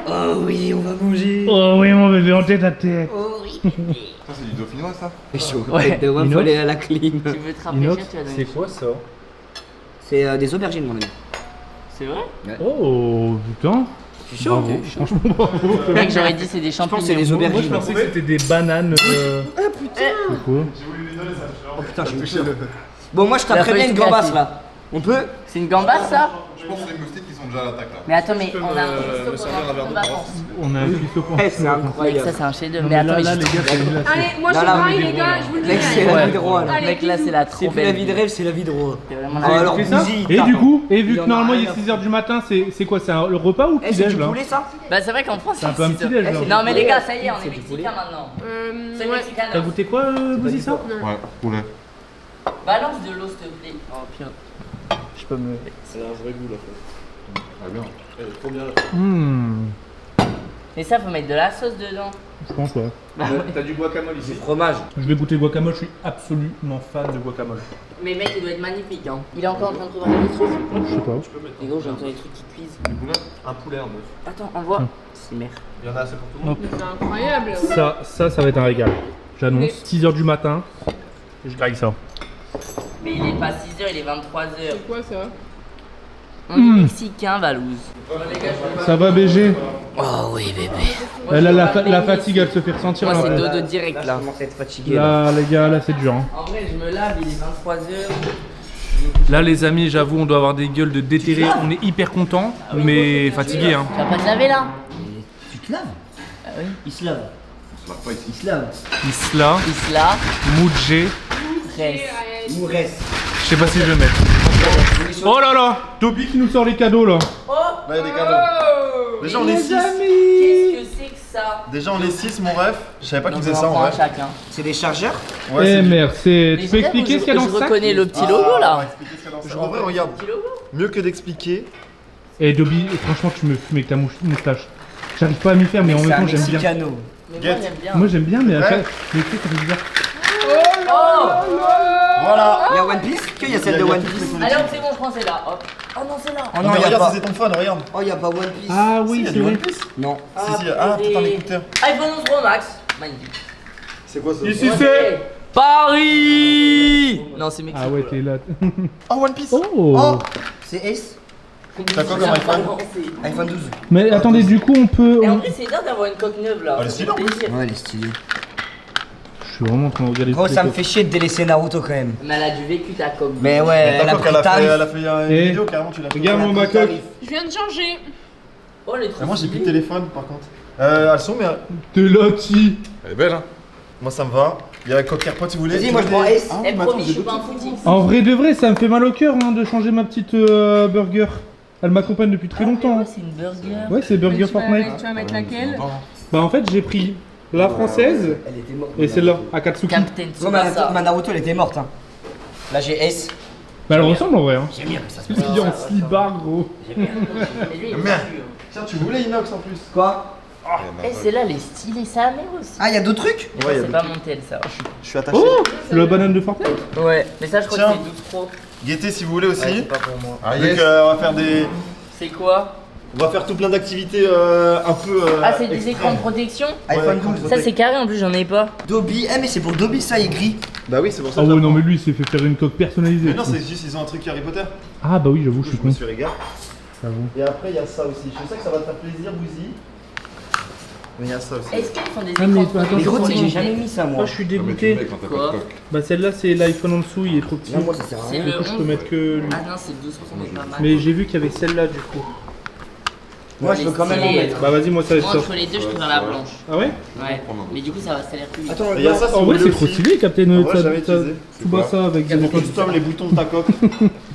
Oh oui, on va manger. Oh oui, mon bébé, en tête à tête. Oh oui. Ça c'est du dauphinois ça. C'est chaud. Ouais. De ouf, faut aller à la clim. Tu veux te rafraîchir, tu vas donner. quoi ça? C'est des aubergines, mon ami. C'est vrai? Oh putain. Je suis chaud. Bravo. Franchement, bravo. Mec j'aurais dit c'est des Je pense champignons. que c'est des Moi, je aubergines. pensais que c'était des bananes. Ah putain. C'est quoi? Oh putain, j'ai touché. Bon, moi, je La taperais bien feuille une tout gambasse cassée. là. On peut? C'est une gambasse ça? Je pense que c'est les moustiques qui sont déjà à l'attaque là. Mais attends mais on a un me cuistot servir un verre pendant d'eau les vacances. On a un cuistot pour. Eh, c'est Mec incroyable. ça c'est un chef-d'œuvre. Non, Mais mais attends là, mais là, j'ai les gars, c'est là, Allez, moi je Là, suis là, pareil mais les gars, je vous le dis. Mec, c'est la vie de roi là. Allez, Mec là c'est la trop C'est plus la belle vie de rêve, c'est la vie de roi. C'est vraiment Ah, la alors, fait ça Bouzy, Et tape. du coup, et vu Il que en a normalement il est rien à 6h du matin, c'est quoi? C'est le repas ou Eh, petit c'est déj du là? poulet ça? Bah c'est vrai qu'en France C'est un peu un petit déj là. Eh, Non mais les gars ça y est on est C'est du poulet. mexicain maintenant. C'est Ouais. mexicain. T'as goûté quoi, Bouzy, ça? Ouais, poulet. Balance de l'eau s'il te plaît. Oh putain. Je peux me. C'est un vrai goût là. Ah bien. Elle est trop bien. Mais ça faut mettre de la sauce dedans. Je pense, ouais. Bah ouais. T'as du guacamole ici. Fromage. Je vais goûter le guacamole, je suis absolument fan de guacamole. Mais mec il doit être magnifique hein. Il est encore en train de préparer des trucs. Je sais pas. Les gros j'entends des trucs qui cuisent. Du poulet. Un poulet en neuf. Attends envoie. C'est merde. Il y en a assez pour tout le monde. C'est incroyable. Ça va être un régal. J'annonce, 6h du matin, et je graille ça. Mais il est pas 6h, il est 23h. C'est quoi ça? On est mexicain Valouz. Ça va, BG? Oh oui bébé. Elle a la fatigue, elle se fait ressentir. Moi là. c'est dodo direct là. Je commence à être fatigué là. Là, les gars, là, c'est dur. Hein. En vrai je me lave, il est 23h. Là, les amis, j'avoue, on doit avoir des gueules de déterrés. On est hyper contents, mais fatigués. Hein. Tu vas pas te laver là? Tu te laves? Ah oui. Il se lave. Pas ici. Il se lave. Isla, Isla, Moudjé. Res. Mourès. Je sais pas si je vais mettre. Oh là là, Toby qui nous sort les cadeaux là. Là il y a des cadeaux. Déjà on est 6. Qu'est-ce que c'est que ça? Déjà on est 6 mon ref. Je savais pas qu'ils Donc, faisaient on ça en en prend un vrai. chacun. C'est des chargeurs? Ouais, Eh c'est merde, c'est. Tu peux Mais expliquer ce qu'il y a dans je le sac? reconnais le petit logo là. Expliquer ce qu'il y a dans ça. En vrai regarde. Mieux que d'expliquer. Eh Dobby, franchement, tu me fumes avec ta moustache. J'arrive pas à m'y faire, mais en même C'est un temps, j'aime bien. mexicano. Mais Get. moi j'aime bien. Moi, j'aime bien, mais Ouais. après, mais tu sais, ça fait bizarre. Oh! Voilà. Il y a One Piece? Qu'il y a celle de One Piece? Allez hop c'est bon je prends celle-là. Hop. Oh non c'est là. Oh Non non, mais il y a regarde pas. c'est ton phone, regarde. Oh, il y a pas One Piece. Ah Si, oui, il y a c'est du vrai. One Piece. Non. Si si. Ah putain l'écouteur. iPhone 11 Pro Max. Magnifique. C'est quoi ça? Ici, c'est. Paris. Non c'est Mexique. Ah ouais, t'es là. Oh One Piece. Oh! Oh! C'est Ace? T'as quoi comme iPhone? iPhone 12. Mais attendez, du coup, on peut. Et en vrai, c'est bien d'avoir une coque neuve là. Elle est stylée en plus. Ouais, elle est stylée. Je suis vraiment en train de regarder. Gros, toutes ça les me fait chier de délaisser Naruto quand même. Mais elle a du vécu ta coque. Mais ouais, elle a pris tarif. Elle a fait une Eh, vidéo carrément, tu l'as fait. regarde-moi ma coque. Je viens de changer. Oh, les trucs. Moi j'ai plus de téléphone par contre. Elles sont mais. T'es là, ti. Elle est belle, hein. Moi ça me va. Il y a la coque AirPod si vous voulez. Vas-y, moi je prends S. Eh, promis, je suis pas un footix. En vrai de vrai, ça me fait mal au cœur hein, de changer ma petite burger. Elle m'accompagne depuis très longtemps. hein. C'est une burger. Ouais, c'est Burger Fortnite. Tu vas mettre laquelle? Bah en fait, j'ai pris la française Elle était morte. et celle-là, Akatsuki. Captain Gros, ma Tsubasa. Naruto elle était morte. Hein. Là j'ai S. Bah elle ressemble en vrai. Hein. J'aime bien ça se Il est en slibard gros. Et lui, il est Merde. dessus. Tiens, tu voulais inox en plus. Quoi? Eh, celle-là, elle est stylée, ça a mère aussi. Ah, y'a d'autres trucs? Mais ça, c'est pas mon tel, ça. Je suis attaché. Oh, c'est la banane de Fortnite. Ouais, mais ça, je crois Tiens. que c'est 12 Pro. Gaieté si vous voulez aussi. Ouais, c'est pas pour moi. Vu qu'on va faire des. C'est quoi? On va faire tout plein d'activités un peu. Ah, c'est des écrans de protection? iPhone 12. Ça, c'est carré en plus, j'en ai pas. Dobby. Eh, mais c'est pour Dobby ça, il est gris. Bah oui, c'est pour ça. Ah que ouais, je non, la mais lui, il s'est fait faire une coque personnalisée. prends. Mais non, c'est juste ils ont un truc Harry Potter. Ah bah oui, j'avoue, je suis Je me con. suis régalé. J'avoue. Et après, il y a ça aussi. Je sais que ça va te faire plaisir, Bouzy. Mais il y a ça aussi. Est-ce qu'ils font des Ah, mais écrans de attends, Mais gros, protection? tu sais que j'ai jamais mis ça Oh, moi. je suis Ah, mais tu le dégoûté. mets quand t'as pas Quoi de coque. Bah celle-là, c'est l'iPhone en dessous, il est trop petit. Non, moi ça sert à C'est rien. Du le coup, je peux 11. mettre que lui. Ah non, c'est le 12 Pro, mais pas mal. Mais j'ai vu qu'il y avait celle-là du coup. Moi je veux quand même en stylé. mettre. Bah vas-y, moi ça Moi, sort. entre les deux, je préfère la blanche. Ah ouais? Ouais. Mais du coup, ça va salaire plus vite. Attends, Il y a ça si En vous vrai, voulez c'est trop aussi. stylé, Captain En vrai, j'avais utilisé. Tsubasa avec des On étoiles. custom les boutons de ta coque.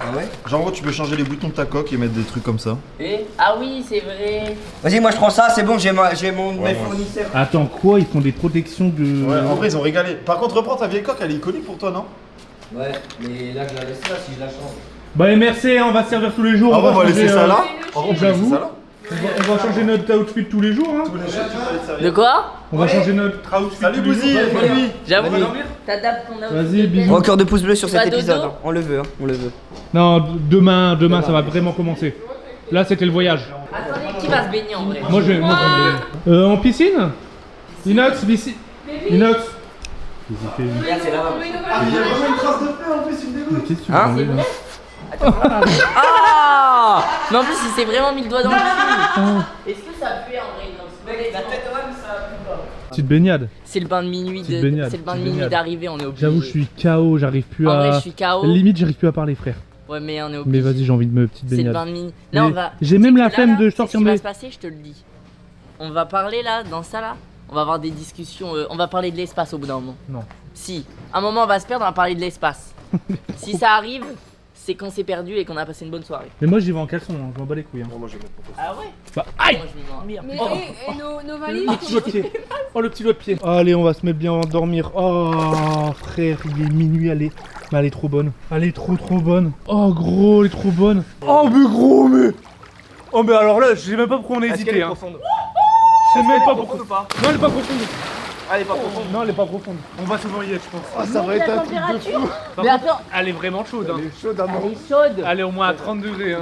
Ah ouais? Genre en gros, tu peux changer les boutons de ta coque et mettre des trucs comme ça. Et ah oui, c'est vrai. Vas-y, moi je prends ça, c'est bon, j'ai mon Ouais, mes fournisseurs. Attends, quoi? Ils font des protections de. Ouais, en vrai, ils ont régalé. Par contre, reprends ta vieille coque, elle est iconique pour toi, non? Ouais, mais là je la laisse là si je la change. Bah MRC, on va se servir tous les jours. Ah bon, on va laisser changer, ça là. En vrai, on peut laisser j'avoue. ça là. On va changer notre outfit tous les jours. Hein. Tous les jours, tu peux aller te servir. De quoi? On va changer notre outfit. Salut tous les Bouzy, jours. bonne nuit. J'avoue, Vas-y. t'adaptes ton outfit. Vas-y, de bisous. tête. Encore de pouces bleus sur cet Pas dodo épisode. Hein. On le veut, hein. On le veut. Non, demain, ça va vraiment commencer. Là, c'était le voyage. Attendez, qui va se baigner en vrai? Moi, je vais. En piscine? Inox, piscine. Inox. Regarde, c'est là-bas. Il y a vraiment une trace de paix en plus, il me dégoûte. Qu'est-ce que tu Hein veux enlever, là? Ah! Mais en plus, il s'est vraiment mis le doigt dans le cul. Ah, Est-ce que ça pue en vrai? La tête même, ça pue pas. petite baignade. C'est le bain de minuit Petite baignade, c'est le bain de petite minuit baignade. d'arrivée, on est obligé. J'avoue, je suis KO, j'arrive plus En à. vrai, je suis KO. Limite, j'arrive plus à parler, frère. Ouais, mais on est Mais obligé. vas-y, j'ai envie de me petite C'est le baignade. bain de minuit. Mais Là, on va. j'ai même la Là, flemme là, de c'est sortir ce qui mes- va se passer, je te le dis. On va parler là, dans ça là. On va avoir des discussions. On va parler de l'espace au bout d'un moment. Non. Si. À un moment, on va se perdre, on va parler de l'espace. Si ça arrive, c'est qu'on s'est perdu et qu'on a passé une bonne soirée. Mais moi, j'y vais en caleçon, hein, je m'en bats les couilles. Hein. Ah ouais? Bah, aïe! Moi, je vais dormir. Mais Oh. et nos valises? Le petit doigt de pied. Oh, le petit doigt de pied. Allez, on va se mettre bien à dormir. Oh, frère, il est minuit, allez. Mais elle est trop bonne. Elle est trop bonne. Oh, gros, elle est trop bonne. Oh, mais gros, mais. Oh, mais alors là, je sais même pas pourquoi on a hésité. Hein. Je sais même pas pourquoi. Non, elle est pas profonde. Elle est pas profonde. Non, elle est pas profonde. On va se noyer, je pense. Ah, ça va être un truc de fou. Par Mais contre, attends, elle est vraiment chaude. Hein. Elle est chaude à mort. elle est chaude. Elle est au moins à 30 degrés. Hein.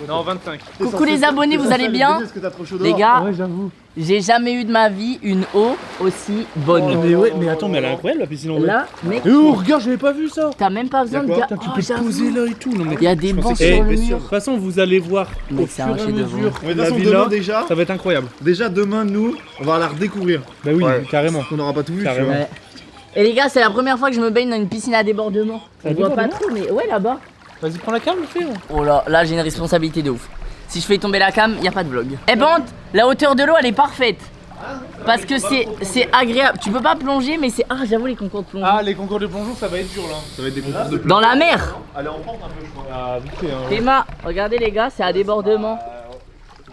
Non, 25. Coucou les abonnés, vous allez bien? Est-ce que t'as trop chaud Les dehors? gars, Ouais, j'avoue. j'ai jamais eu de ma vie une eau aussi bonne. Mais ouais, mais attends, mais elle est incroyable la piscine en vrai. Là, mec, Et oh, regarde, j'avais pas vu ça. t'as même pas besoin de quoi gars. Putain, tu Oh, peux te j'avoue. poser là et tout. Non, mais Il y a des je pensais bancs que- sur Eh, le mais mur. de toute façon, vous allez voir Mec, au c'est fur un et à chef-d'œuvre. mesure Mais de la toute façon, villa, demain déjà, ça va être incroyable. déjà demain, nous, on va la redécouvrir. Bah oui, Ouais. carrément. On n'aura pas tout vu, tu Carrément. vois. Ouais. Et les gars, c'est la première fois que je me baigne dans une piscine à débordement. À On voit pas débordement trop, mais ouais, là-bas. Vas-y, prends la cam, le fais. Oh là, j'ai une responsabilité de ouf. Si je fais tomber la cam, y a pas de vlog. Eh par contre, la hauteur de l'eau, elle est parfaite. Parce que c'est agréable. Tu peux pas plonger, mais c'est. Ah, j'avoue, les concours de plongeon. Ah, les concours de plongeon, ça va être dur là. Ça va être des concours de plongeon. Dans la mer. Elle est en pente un peu, je crois. Ah, vite fait, hein. Théma, regardez les gars, c'est à débordement.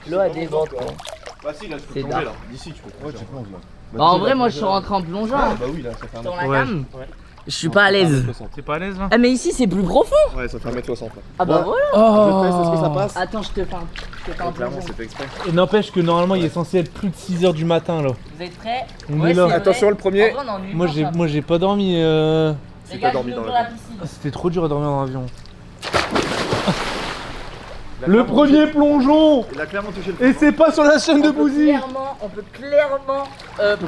L'eau à débordement. Bah si, là, tu peux C'est plonger dark. là. D'ici, tu peux plonger. Ouais, tu plonges là. Bah, en vrai, moi je suis rentré en plongeant. Bah oui, là, ça fait un Dans la Ouais. cam. Je suis pas à l'aise. T'es pas à l'aise là? Ah, mais ici c'est plus profond. Ouais, ça fait 1m60 là. Ah bah voilà. Oh. Est-ce que ça passe? Attends, je te fais un Clairement, plongeon. c'est fait exprès. Et n'empêche que normalement, il est censé être plus de 6h du matin là. Vous êtes prêts? On est là. c'est Attention, vrai. le premier. En vrai, on est en nulle Moi, part, j'ai pas dormi. ça. Les gars, pas dormi je dans m'ouvre la la piscine. C'était trop dur à dormir dans l'avion. Le premier plongeon. Il a clairement touché le Et c'est pas sur la chaîne de Bouzy. On peut clairement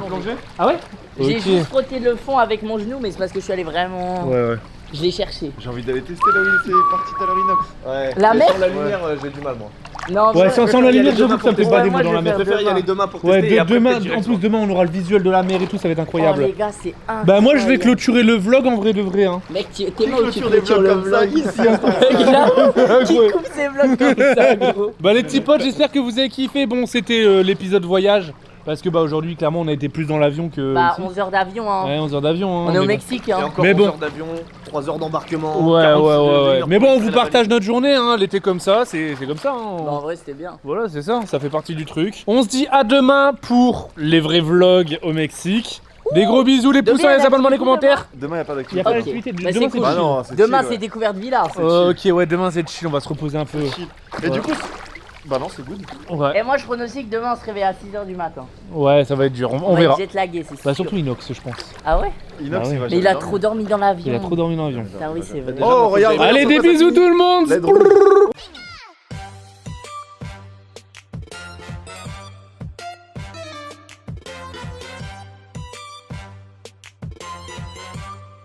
plonger. Ah ouais? J'ai Ok. juste frotté le fond avec mon genou, mais c'est parce que je suis allé vraiment. Ouais. Je l'ai cherché. J'ai envie d'aller tester là où il s'est parti tout à l'heure inox. Ouais. La Mais mer sans la lumière, j'ai du mal moi. Non, Ouais, je sans la lumière, j'avoue que ça me fait pas des mots dans la mer. Je préfère y aller demain pour Ouais, tester. et après, demain, peut-être j'irai en ce plus soir. demain on aura le visuel de la mer et tout, ça va être Oh incroyable. les gars, c'est incroyable. Bah moi je vais clôturer le vlog en vrai de vrai hein. Mec, t'es mort, tu clôtures des clôtures vlogs le comme ça, vlog. ici, Mec, là, qui coupe ses vlogs comme ça, gros. Bah les petits potes, j'espère que vous avez kiffé. Bon, c'était l'épisode voyage. Parce que bah aujourd'hui clairement on a été plus dans l'avion que Bah, ici. 11 heures d'avion, hein. Ouais, 11 heures d'avion hein. On est au mais Mexique, Et hein. encore Mais 11 bon. heures d'avion, 3 heures d'embarquement. bon. Ouais. 46 Mais bon, on vous partage notre journée hein, l'été comme ça, c'est comme ça hein. Bah, en vrai, c'était bien. Voilà, c'est ça, ça fait partie du truc. On se dit à demain pour les vrais vlogs au Mexique. Des gros bisous, les pouces, Demain, les abonnements, les commentaires. Demain, il n'y a pas Il y a d'activité. pas Ok. d'activité. Bah, Demain c'est c'est cool. Bah chill. non, c'est Demain, chill, c'est découverte villa. Ok, ouais, demain c'est chill, on va se reposer un peu. Et du coup, bah non, c'est good. Ouais, Et moi, je pronostique demain, on se réveille à 6h du matin. ouais, ça va être dur, on va verra. être jetlagué, c'est sûr. Bah surtout Inox, je pense. Ah ouais? Inox, Bah ouais. il va Mais il a jamais trop dormi dans l'avion. Il a trop dormi dans l'avion. Ah oui, c'est vrai. Oh, regarde. Allez, des regarde, bisous tout le monde. Let's go.